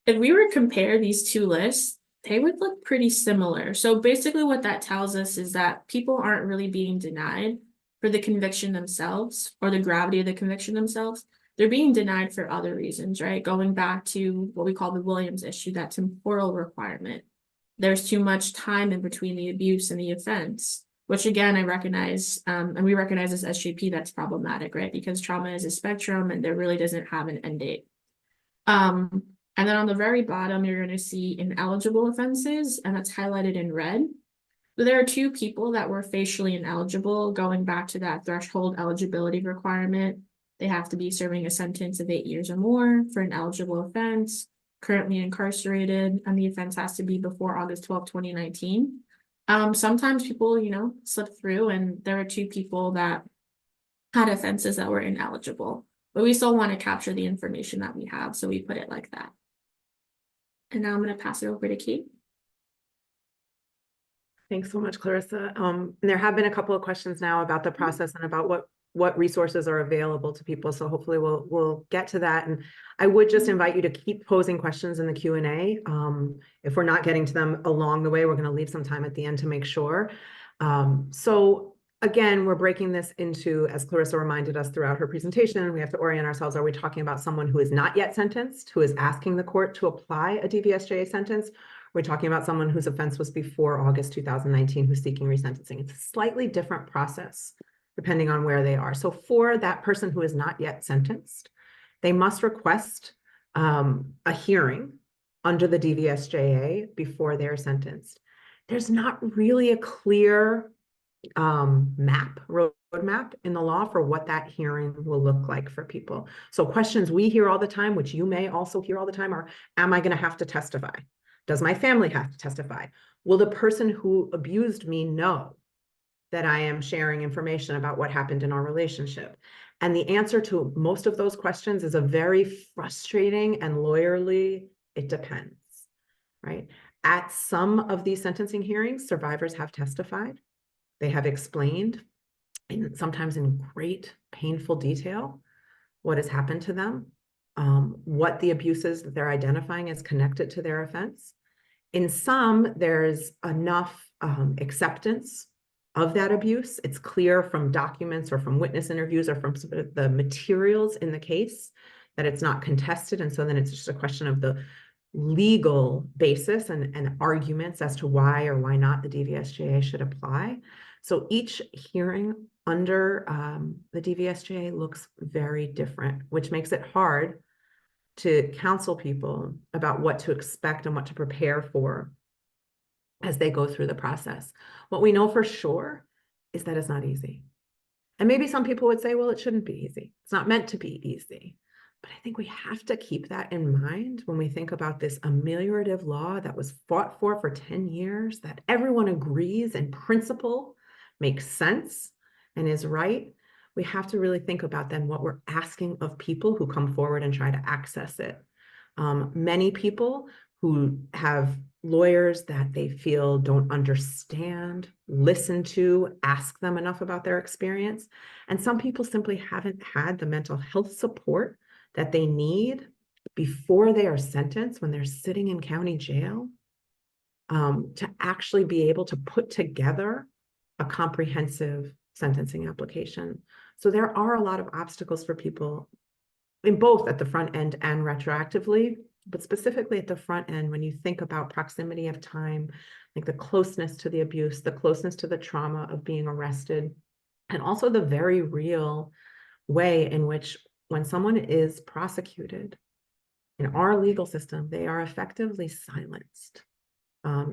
If we were to compare these 2 lists, they would look pretty similar. So basically what that tells us is that people aren't really being denied for the conviction themselves or the gravity of the conviction themselves. They're being denied for other reasons, right? Going back to what we call the Williams issue, that temporal requirement. There's too much time in between the abuse and the offense, which again, I recognize, and we recognize as SJP, that's problematic, right? Because trauma is a spectrum and there really doesn't have an end date. And then on the very bottom, you're going to see ineligible offenses, and that's highlighted in red. So there are 2 people that were facially ineligible, going back to that threshold eligibility requirement. They have to be serving a sentence of 8 years or more for an eligible offense, currently incarcerated, and the offense has to be before August 12, 2019. Sometimes people, you know, slip through, and there are 2 people that had offenses that were ineligible, but we still want to capture the information that we have, so we put it like that. And now I'm going to pass it over to Kate. Thanks so much, Clarissa. And there have been a couple of questions now about the process and about what resources are available to people. So hopefully we'll get to that. And I would just invite you to keep posing questions in the Q&A. If we're not getting to them along the way, we're going to leave some time at the end to make sure. So again, we're breaking this into, as Clarissa reminded us throughout her presentation, we have to orient ourselves. Are we talking about someone who is not yet sentenced, who is asking the court to apply a DVSJA sentence? We're talking about someone whose offense was before August 2019 who's seeking resentencing. It's a slightly different process depending on where they are. So for that person who is not yet sentenced, they must request a hearing under the DVSJA before they're sentenced. There's not really a clear roadmap in the law for what that hearing will look like for people. So questions we hear all the time, which you may also hear all the time, are, am I going to have to testify? Does my family have to testify? Will the person who abused me know that I am sharing information about what happened in our relationship? And the answer to most of those questions is a very frustrating and lawyerly, it depends, right? At some of these sentencing hearings, survivors have testified. They have explained and sometimes in great painful detail, what has happened to them, what the abuses that they're identifying as connected to their offense. In some, there's enough acceptance of that abuse. It's clear from documents or from witness interviews or from the materials in the case that it's not contested. And so then it's just a question of the legal basis and arguments as to why or why not the DVSJA should apply. So each hearing under the DVSJA looks very different, which makes it hard to counsel people about what to expect and what to prepare for as they go through the process. What we know for sure is that it's not easy. And maybe some people would say, well, it shouldn't be easy. It's not meant to be easy. But I think we have to keep that in mind when we think about this ameliorative law that was fought for 10 years, that everyone agrees in principle makes sense and is right. We have to really think about then what we're asking of people who come forward and try to access it. Many people who have lawyers that they feel don't understand, listen to, ask them enough about their experience. And some people simply haven't had the mental health support that they need before they are sentenced, when they're sitting in county jail, to actually be able to put together a comprehensive sentencing application. So there are a lot of obstacles for people in both at the front end and retroactively, but specifically at the front end, when you think about proximity of time, like the closeness to the abuse, the closeness to the trauma of being arrested, and also the very real way in which when someone is prosecuted in our legal system, they are effectively silenced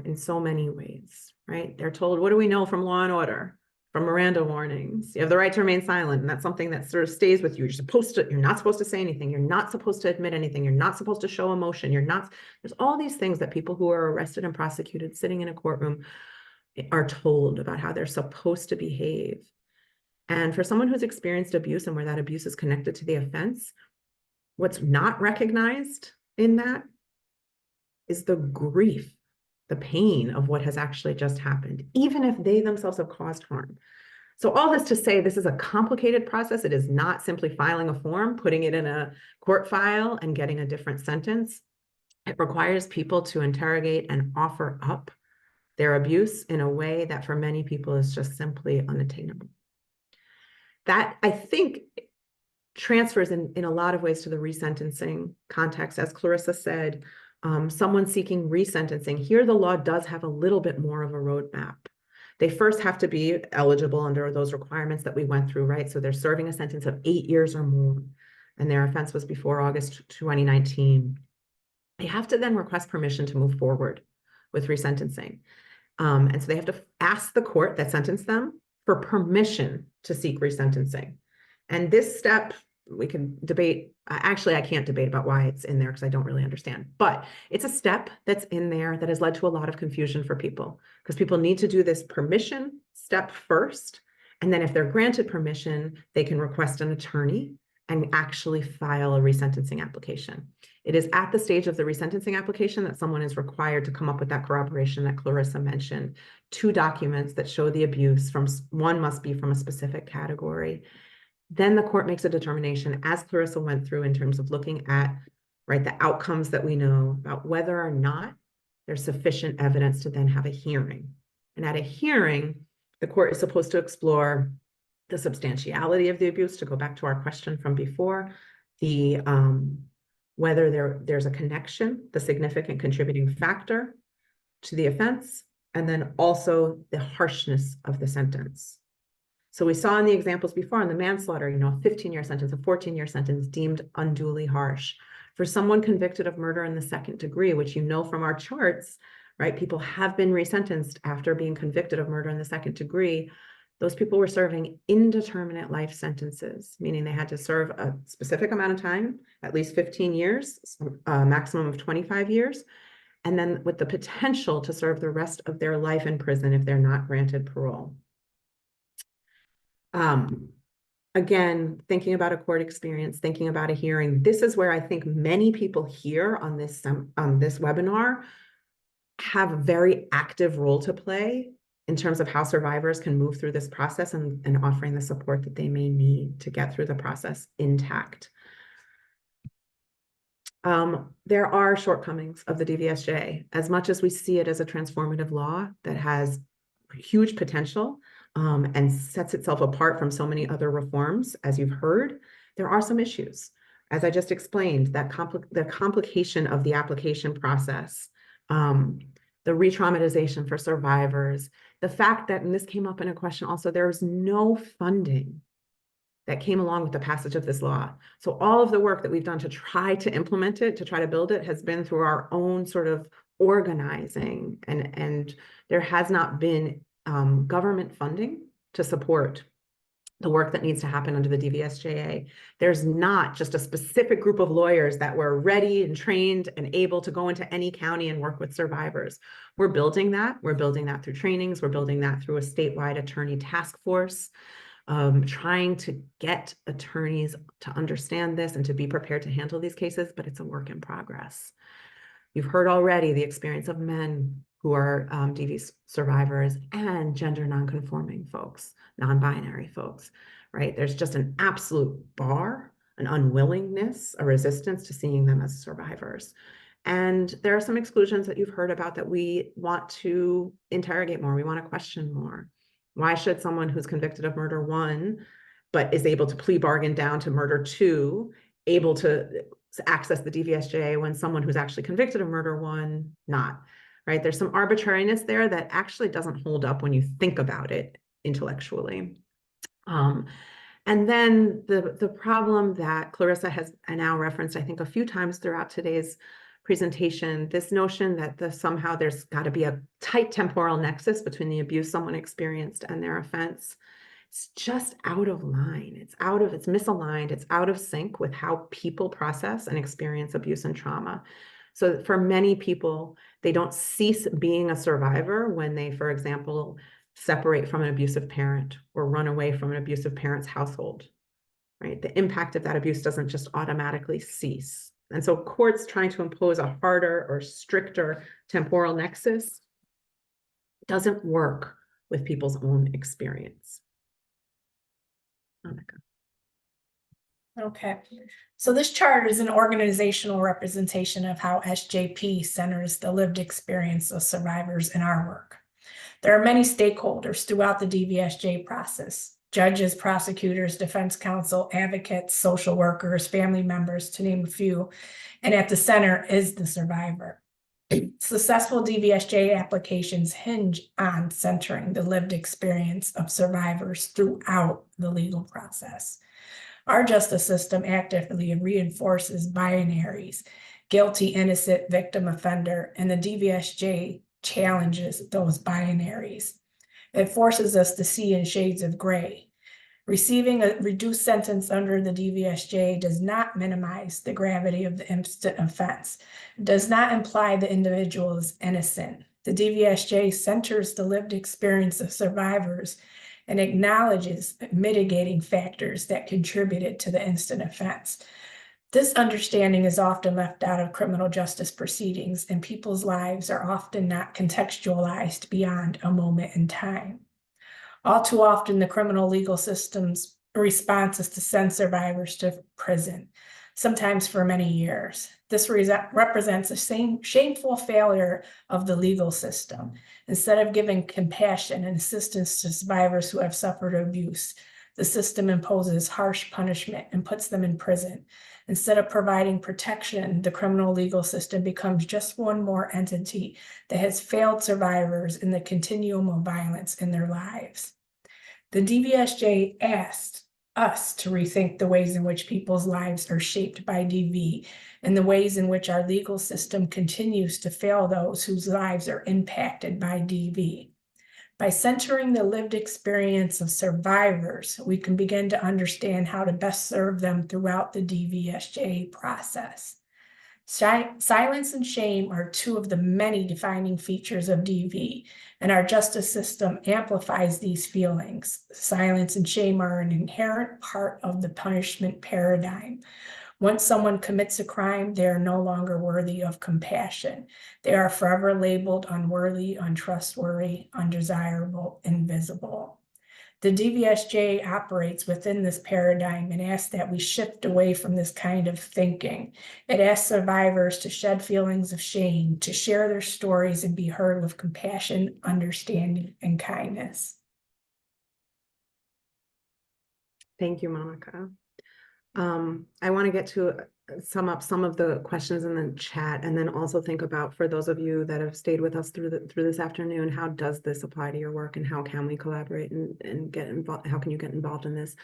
in so many ways, right? They're told, what do we know from Law and Order? From Miranda warnings, you have the right to remain silent, and that's something that sort of stays with you. You're not supposed to say anything. You're not supposed to admit anything. You're not supposed to show emotion. There's all these things that people who are arrested and prosecuted sitting in a courtroom are told about how they're supposed to behave. And for someone who's experienced abuse and where that abuse is connected to the offense, what's not recognized in that is the grief, the pain of what has actually just happened, even if they themselves have caused harm. So all this to say, this is a complicated process. It is not simply filing a form, putting it in a court file and getting a different sentence. It requires people to interrogate and offer up their abuse in a way that for many people is just simply unattainable. That, I think, transfers in a lot of ways to the resentencing context. As Clarissa said, someone seeking resentencing, here the law does have a little bit more of a roadmap. They first have to be eligible under those requirements that we went through, right? So they're serving a sentence of 8 years or more, and their offense was before August 2019. They have to then request permission to move forward with resentencing. And so they have to ask the court that sentenced them for permission to seek resentencing. And this step, we can debate. Actually, I can't debate about why it's in there because I don't really understand. But it's a step that's in there that has led to a lot of confusion for people, because people need to do this permission step first. And then if they're granted permission, they can request an attorney and actually file a resentencing application. It is at the stage of the resentencing application that someone is required to come up with that corroboration that Clarissa mentioned, 2 documents that show the abuse. One must be from a specific category. Then the court makes a determination, as Clarissa went through, in terms of looking at, right, the outcomes that we know about whether or not there's sufficient evidence to then have a hearing. And at a hearing, the court is supposed to explore the substantiality of the abuse, to go back to our question from before, the whether there's a connection, the significant contributing factor to the offense, and then also the harshness of the sentence. So we saw in the examples before on the manslaughter, a 15-year sentence, a 14-year sentence deemed unduly harsh. For someone convicted of murder in the 2nd degree, which from our charts, right, people have been resentenced after being convicted of murder in the 2nd degree. Those people were serving indeterminate life sentences, meaning they had to serve a specific amount of time, at least 15 years, a maximum of 25 years, and then with the potential to serve the rest of their life in prison if they're not granted parole. Again, thinking about a court experience, thinking about a hearing, this is where I think many people here on this webinar have a very active role to play in terms of how survivors can move through this process and offering the support that they may need to get through the process intact. There are shortcomings of the DVSJA. As much as we see it as a transformative law that has huge potential and sets itself apart from so many other reforms, as you've heard, there are some issues. As I just explained, that the complication of the application process, the re-traumatization for survivors, the fact that, and this came up in a question also, there's no funding that came along with the passage of this law. So all of the work that we've done to try to implement it, to try to build it, has been through our own sort of organizing, and there has not been government funding to support the work that needs to happen under the DVSJA. There's not just a specific group of lawyers that were ready and trained and able to go into any county and work with survivors. We're building that. We're building that through trainings. We're building that through a statewide attorney task force, trying to get attorneys to understand this and to be prepared to handle these cases, but it's a work in progress. You've heard already the experience of men who are DV survivors and gender nonconforming folks, non-binary folks, right? There's just an absolute bar, an unwillingness, a resistance to seeing them as survivors. And there are some exclusions that you've heard about that we want to interrogate more. We want to question more. Why should someone who's convicted of murder 1, but is able to plea bargain down to murder 2, able to access the DVSJA when someone who's actually convicted of murder 1, not, right? There's some arbitrariness there that actually doesn't hold up when you think about it intellectually. And then the problem that Clarissa has now referenced, I think, a few times throughout today's presentation, this notion that somehow there's got to be a tight temporal nexus between the abuse someone experienced and their offense. It's just out of line. It's misaligned. It's out of sync with how people process and experience abuse and trauma. So for many people, they don't cease being a survivor when they, for example, separate from an abusive parent or run away from an abusive parent's household, right? The impact of that abuse doesn't just automatically cease. And so courts trying to impose a harder or stricter temporal nexus doesn't work with people's own experience. Monica. Okay, so this chart is an organizational representation of how SJP centers the lived experience of survivors in our work. There are many stakeholders throughout the DVSJ process: judges, prosecutors, defense counsel, advocates, social workers, family members, to name a few. And at the center is the survivor. Successful DVSJ applications hinge on centering the lived experience of survivors throughout the legal process. Our justice system actively reinforces binaries, guilty, innocent, victim, offender, and the DVSJ challenges those binaries. It forces us to see in shades of gray. Receiving a reduced sentence under the DVSJ does not minimize the gravity of the instant offense, does not imply the individual is innocent. The DVSJ centers the lived experience of survivors and acknowledges mitigating factors that contributed to the instant offense. This understanding is often left out of criminal justice proceedings, and people's lives are often not contextualized beyond a moment in time. All too often, the criminal legal system's response is to send survivors to prison, sometimes for many years. This represents a shameful failure of the legal system. Instead of giving compassion and assistance to survivors who have suffered abuse, the system imposes harsh punishment and puts them in prison. Instead of providing protection, the criminal legal system becomes just one more entity that has failed survivors in the continuum of violence in their lives. The DVSJ asked us to rethink the ways in which people's lives are shaped by DV and the ways in which our legal system continues to fail those whose lives are impacted by DV. By centering the lived experience of survivors, we can begin to understand how to best serve them throughout the DVSJ process. Silence and shame are two of the many defining features of DV, and our justice system amplifies these feelings. Silence and shame are an inherent part of the punishment paradigm. Once someone commits a crime, they are no longer worthy of compassion. They are forever labeled unworthy, untrustworthy, undesirable, invisible. The DVSJA operates within this paradigm and asks that we shift away from this kind of thinking. It asks survivors to shed feelings of shame, to share their stories and be heard with compassion, understanding, and kindness. Thank you, Monica. I want to get to sum up some of the questions in the chat, and then also think about, for those of you that have stayed with us through this afternoon, how does this apply to your work, and how can we collaborate and get involved? How can you get involved in this?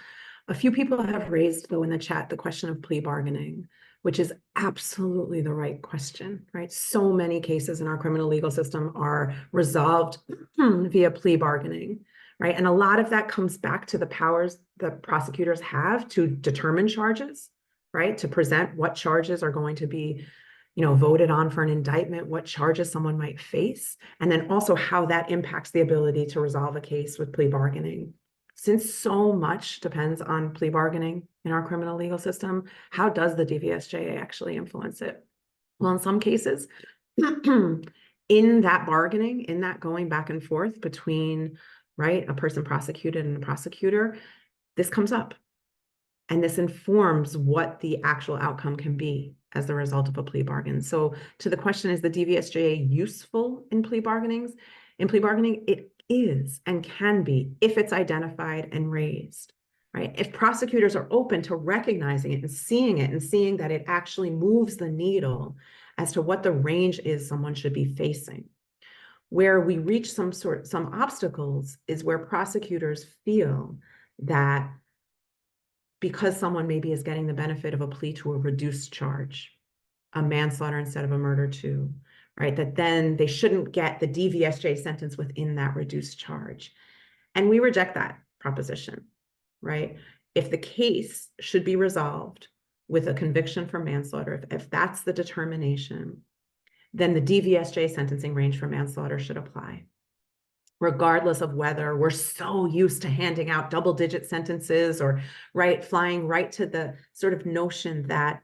A few people have raised, though, in the chat the question of plea bargaining, which is absolutely the right question, right? So many cases in our criminal legal system are resolved via plea bargaining, right? And a lot of that comes back to the powers that prosecutors have to determine charges, right? To present what charges are going to be, voted on for an indictment, what charges someone might face, and then also how that impacts the ability to resolve a case with plea bargaining. Since so much depends on plea bargaining in our criminal legal system, how does the DVSJA actually influence it? Well, in some cases, in that bargaining, in that going back and forth between, right, a person prosecuted and a prosecutor, this comes up. And this informs what the actual outcome can be as the result of a plea bargain. So to the question, is the DVSJA useful in plea bargainings? In plea bargaining, it is and can be if it's identified and raised, right? If prosecutors are open to recognizing it and seeing that it actually moves the needle as to what the range is someone should be facing. Where we reach some obstacles is where prosecutors feel that because someone maybe is getting the benefit of a plea to a reduced charge, a manslaughter instead of a murder too, right? That then they shouldn't get the DVSJ sentence within that reduced charge. And we reject that proposition, right? If the case should be resolved with a conviction for manslaughter, if that's the determination, then the DVSJ sentencing range for manslaughter should apply, regardless of whether we're so used to handing out double-digit sentences or flying right to the sort of notion that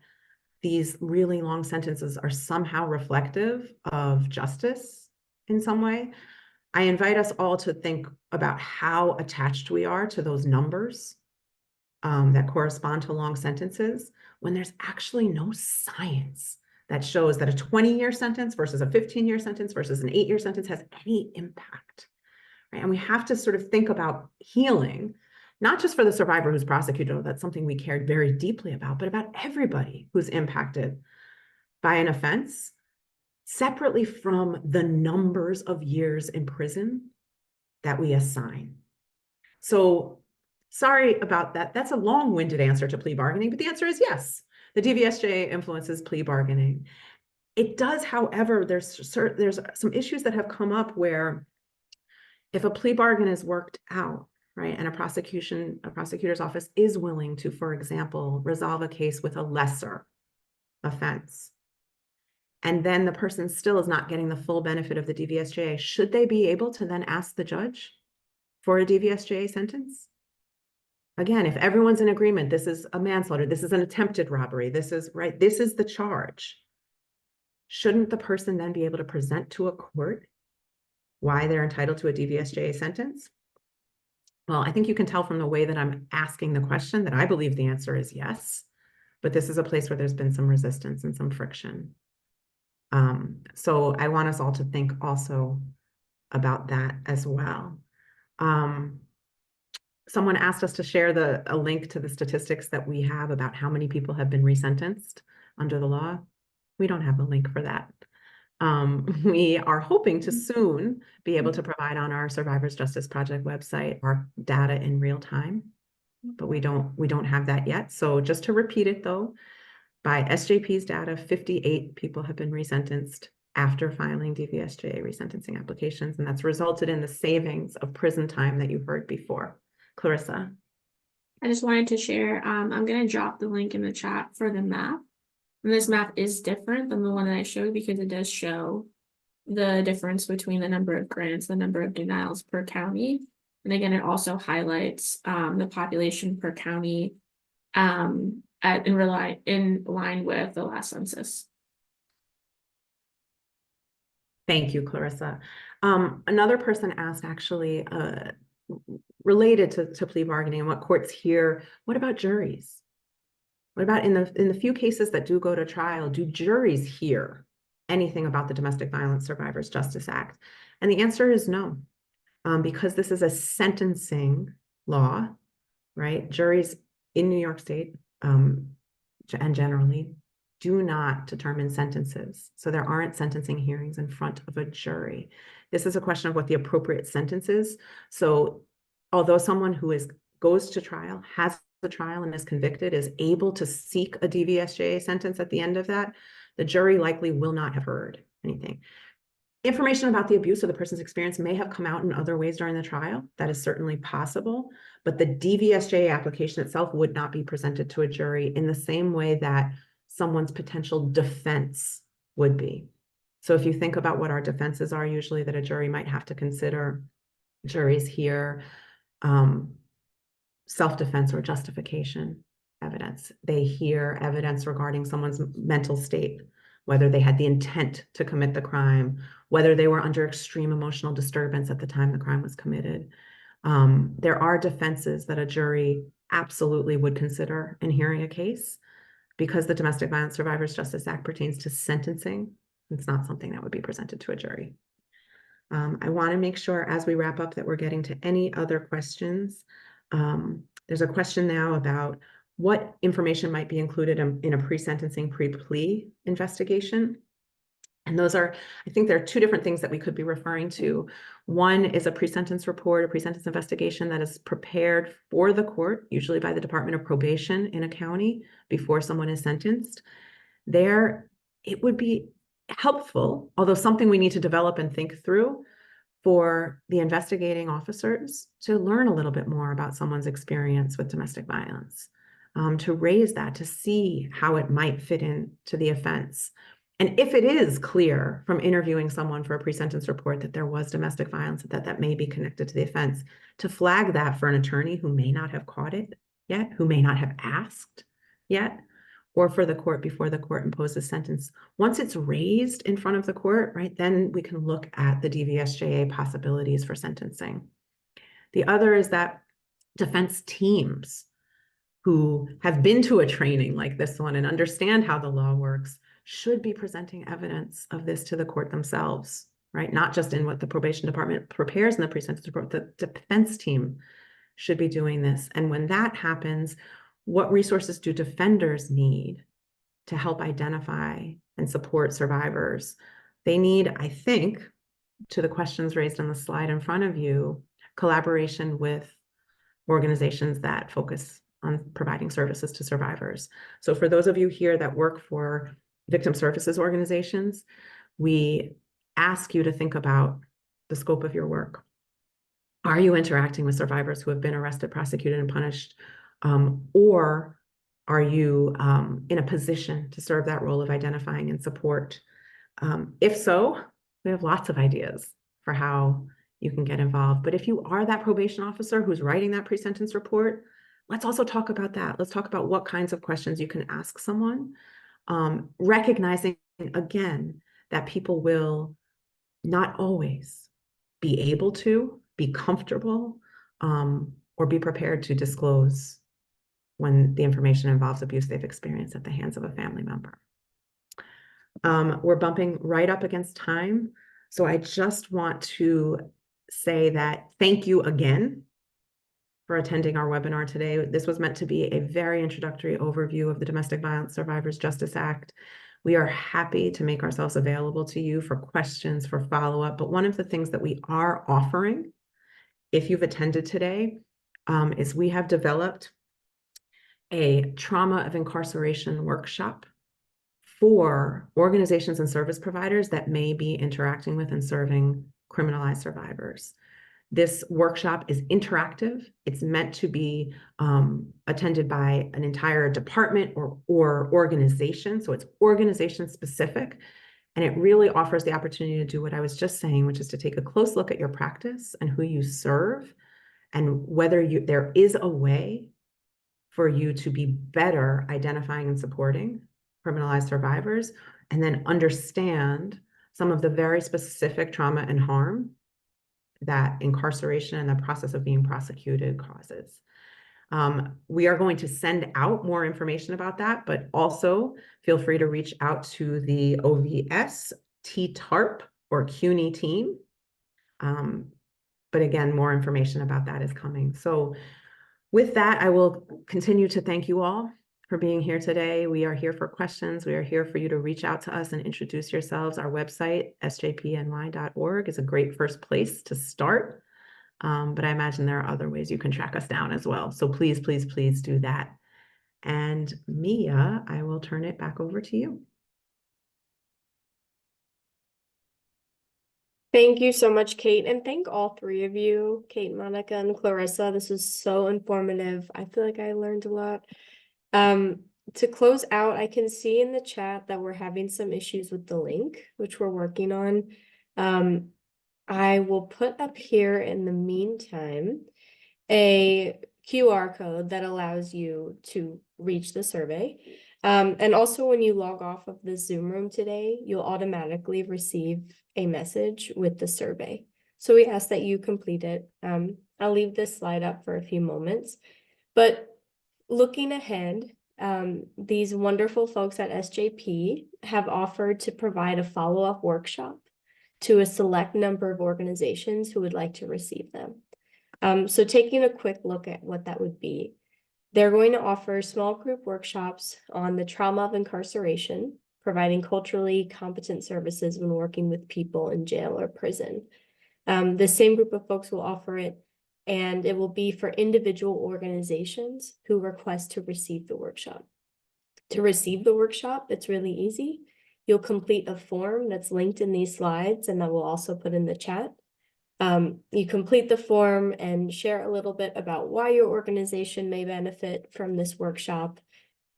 these really long sentences are somehow reflective of justice in some way. I invite us all to think about how attached we are to those numbers that correspond to long sentences when there's actually no science that shows that a 20-year sentence versus a 15-year sentence versus an 8-year sentence has any impact. Right? And we have to sort of think about healing, not just for the survivor who's prosecuted, that's something we cared very deeply about, but about everybody who's impacted by an offense, separately from the numbers of years in prison that we assign. So sorry about that. That's a long-winded answer to plea bargaining, but the answer is yes. The DVSJA influences plea bargaining. It does, however, there's some issues that have come up where if a plea bargain is worked out, right, and a prosecutor's office is willing to, for example, resolve a case with a lesser offense, and then the person still is not getting the full benefit of the DVSJA, should they be able to then ask the judge for a DVSJA sentence? Again, if everyone's in agreement, this is a manslaughter, this is an attempted robbery, this is the charge, shouldn't the person then be able to present to a court why they're entitled to a DVSJA sentence? Well, I think you can tell from the way that I'm asking the question that I believe the answer is yes, but this is a place where there's been some resistance and some friction. So I want us all to think also about that as well. Someone asked us to share a link to the statistics that we have about how many people have been resentenced under the law. We don't have a link for that. We are hoping to soon be able to provide on our Survivors Justice Project website our data in real time, but we don't have that yet. So just to repeat it though, by SJP's data, 58 people have been resentenced after filing DVSJA resentencing applications, and that's resulted in the savings of prison time that you heard before. Clarissa. I just wanted to share, I'm going to drop the link in the chat for the map. And this map is different than the one that I showed because it does show the difference between the number of grants, the number of denials per county. And again, it also highlights the population per county, in line with the last census. Thank you, Clarissa. Another person asked actually, related to plea bargaining and what courts hear, what about juries? What about in the few cases that do go to trial, do juries hear anything about the Domestic Violence Survivors Justice Act? And the answer is no, because this is a sentencing law, right? Juries in New York State, and generally, do not determine sentences. So there aren't sentencing hearings in front of a jury. This is a question of what the appropriate sentence is. So although someone who goes to trial, has a trial and is convicted, is able to seek a DVSJA sentence at the end of that, the jury likely will not have heard anything. Information about the abuse or the person's experience may have come out in other ways during the trial. That is certainly possible, but the DVSJA application itself would not be presented to a jury in the same way that someone's potential defense would be. So if you think about what our defenses are usually that a jury might have to consider, juries hear self-defense or justification evidence. They hear evidence regarding someone's mental state, whether they had the intent to commit the crime, whether they were under extreme emotional disturbance at the time the crime was committed. There are defenses that a jury absolutely would consider in hearing a case because the Domestic Violence Survivors Justice Act pertains to sentencing. It's not something that would be presented to a jury. I want to make sure as we wrap up that we're getting to any other questions. There's a question now about what information might be included in a pre-sentencing, pre-plea investigation. And those are, I think there are two different things that we could be referring to. One is a pre-sentence report, a pre-sentence investigation that is prepared for the court, usually by the Department of Probation in a county before someone is sentenced. There, it would be helpful, although something we need to develop and think through, for the investigating officers to learn a little bit more about someone's experience with domestic violence, to raise that, to see how it might fit into the offense. And if it is clear from interviewing someone for a pre-sentence report that there was domestic violence, that may be connected to the offense, to flag that for an attorney who may not have caught it yet, who may not have asked yet, or for the court before the court imposes sentence. Once it's raised in front of the court, right, then we can look at the DVSJA possibilities for sentencing. The other is that defense teams who have been to a training like this one and understand how the law works should be presenting evidence of this to the court themselves, right? Not just in what the probation department prepares in the pre-sentence report, the defense team should be doing this. And when that happens, what resources do defenders need to help identify and support survivors? They need, I think, to the questions raised on the slide in front of you, collaboration with organizations that focus on providing services to survivors. So for those of you here that work for victim services organizations, we ask you to think about the scope of your work. Are you interacting with survivors who have been arrested, prosecuted, and punished? Or are you in a position to serve that role of identifying and support? If so, we have lots of ideas for how you can get involved. But if you are that probation officer who's writing that pre-sentence report, let's also talk about that. Let's talk about what kinds of questions you can ask someone, recognizing, again, that people will not always be able to, be comfortable, or be prepared to disclose when the information involves abuse they've experienced at the hands of a family member. We're bumping right up against time. So I just want to say that thank you again for attending our webinar today. This was meant to be a very introductory overview of the Domestic Violence Survivors Justice Act. We are happy to make ourselves available to you for questions, for follow-up. But one of the things that we are offering, if you've attended today, is we have developed a trauma of incarceration workshop for organizations and service providers that may be interacting with and serving criminalized survivors. This workshop is interactive. It's meant to be attended by an entire department or organization. So it's organization specific. And it really offers the opportunity to do what I was just saying, which is to take a close look at your practice and who you serve and whether there is a way for you to be better identifying and supporting criminalized survivors, and then understand some of the very specific trauma and harm that incarceration and the process of being prosecuted causes. We are going to send out more information about that, but also feel free to reach out to the OVS, TTARP, or CUNY team. But again, more information about that is coming. So with that, I will continue to thank you all for being here today. We are here for questions. We are here for you to reach out to us and introduce yourselves. Our website, sjpny.org, is a great first place to start. But I imagine there are other ways you can track us down as well. So please, please, please do that. And Mia, I will turn it back over to you. Thank you so much, Kate, and thank all three of you, Kate, Monica, and Clarissa. This was so informative. I feel like I learned a lot. To close out, I can see in the chat that we're having some issues with the link, which we're working on. I will put up here in the meantime a QR code that allows you to reach the survey. And also when you log off of the Zoom room today, you'll automatically receive a message with the survey. So we ask that you complete it. I'll leave this slide up for a few moments, but looking ahead, these wonderful folks at SJP have offered to provide a follow-up workshop to a select number of organizations who would like to receive them. So taking a quick look at what that would be, they're going to offer small group workshops on the trauma of incarceration, providing culturally competent services when working with people in jail or prison. The same group of folks will offer it, and it will be for individual organizations who request to receive the workshop. To receive the workshop, it's really easy. You'll complete a form that's linked in these slides, and that we'll also put in the chat. You complete the form and share a little bit about why your organization may benefit from this workshop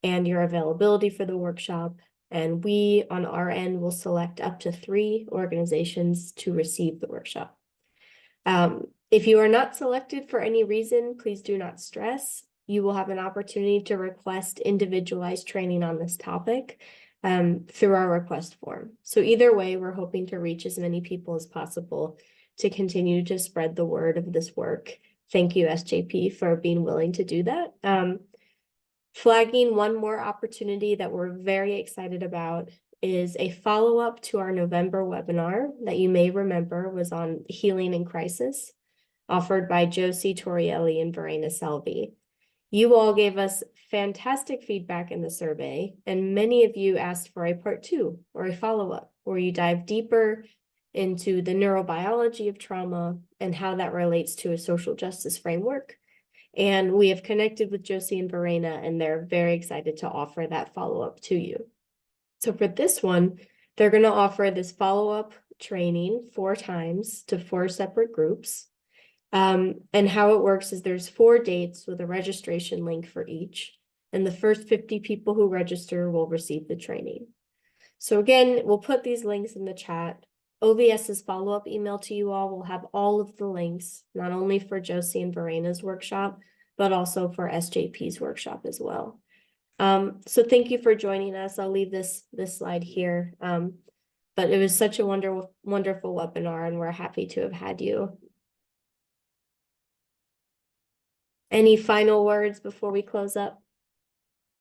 and your availability for the workshop. And we, on our end, will select up to 3 organizations to receive the workshop. If you are not selected for any reason, please do not stress. You will have an opportunity to request individualized training on this topic through our request form. So either way, we're hoping to reach as many people as possible to continue to spread the word of this work. Thank you, SJP, for being willing to do that. Flagging one more opportunity that we're very excited about is a follow-up to our November webinar that you may remember was on healing in crisis, offered by Josie Torielli and Verena Selvi. You all gave us fantastic feedback in the survey, and many of you asked for a part 2 or a follow-up where you dive deeper into the neurobiology of trauma and how that relates to a social justice framework. And we have connected with Josie and Verena, and they're very excited to offer that follow-up to you. So for this one, they're going to offer this follow-up training 4 times to 4 separate groups. And how it works is there's 4 dates with a registration link for each. And the first 50 people who register will receive the training. So again, we'll put these links in the chat. OVS's follow-up email to you all will have all of the links, not only for Josie and Verena's workshop, but also for SJP's workshop as well. So thank you for joining us. I'll leave this slide here. But it was such a wonderful webinar, and we're happy to have had you. Any final words before we close up?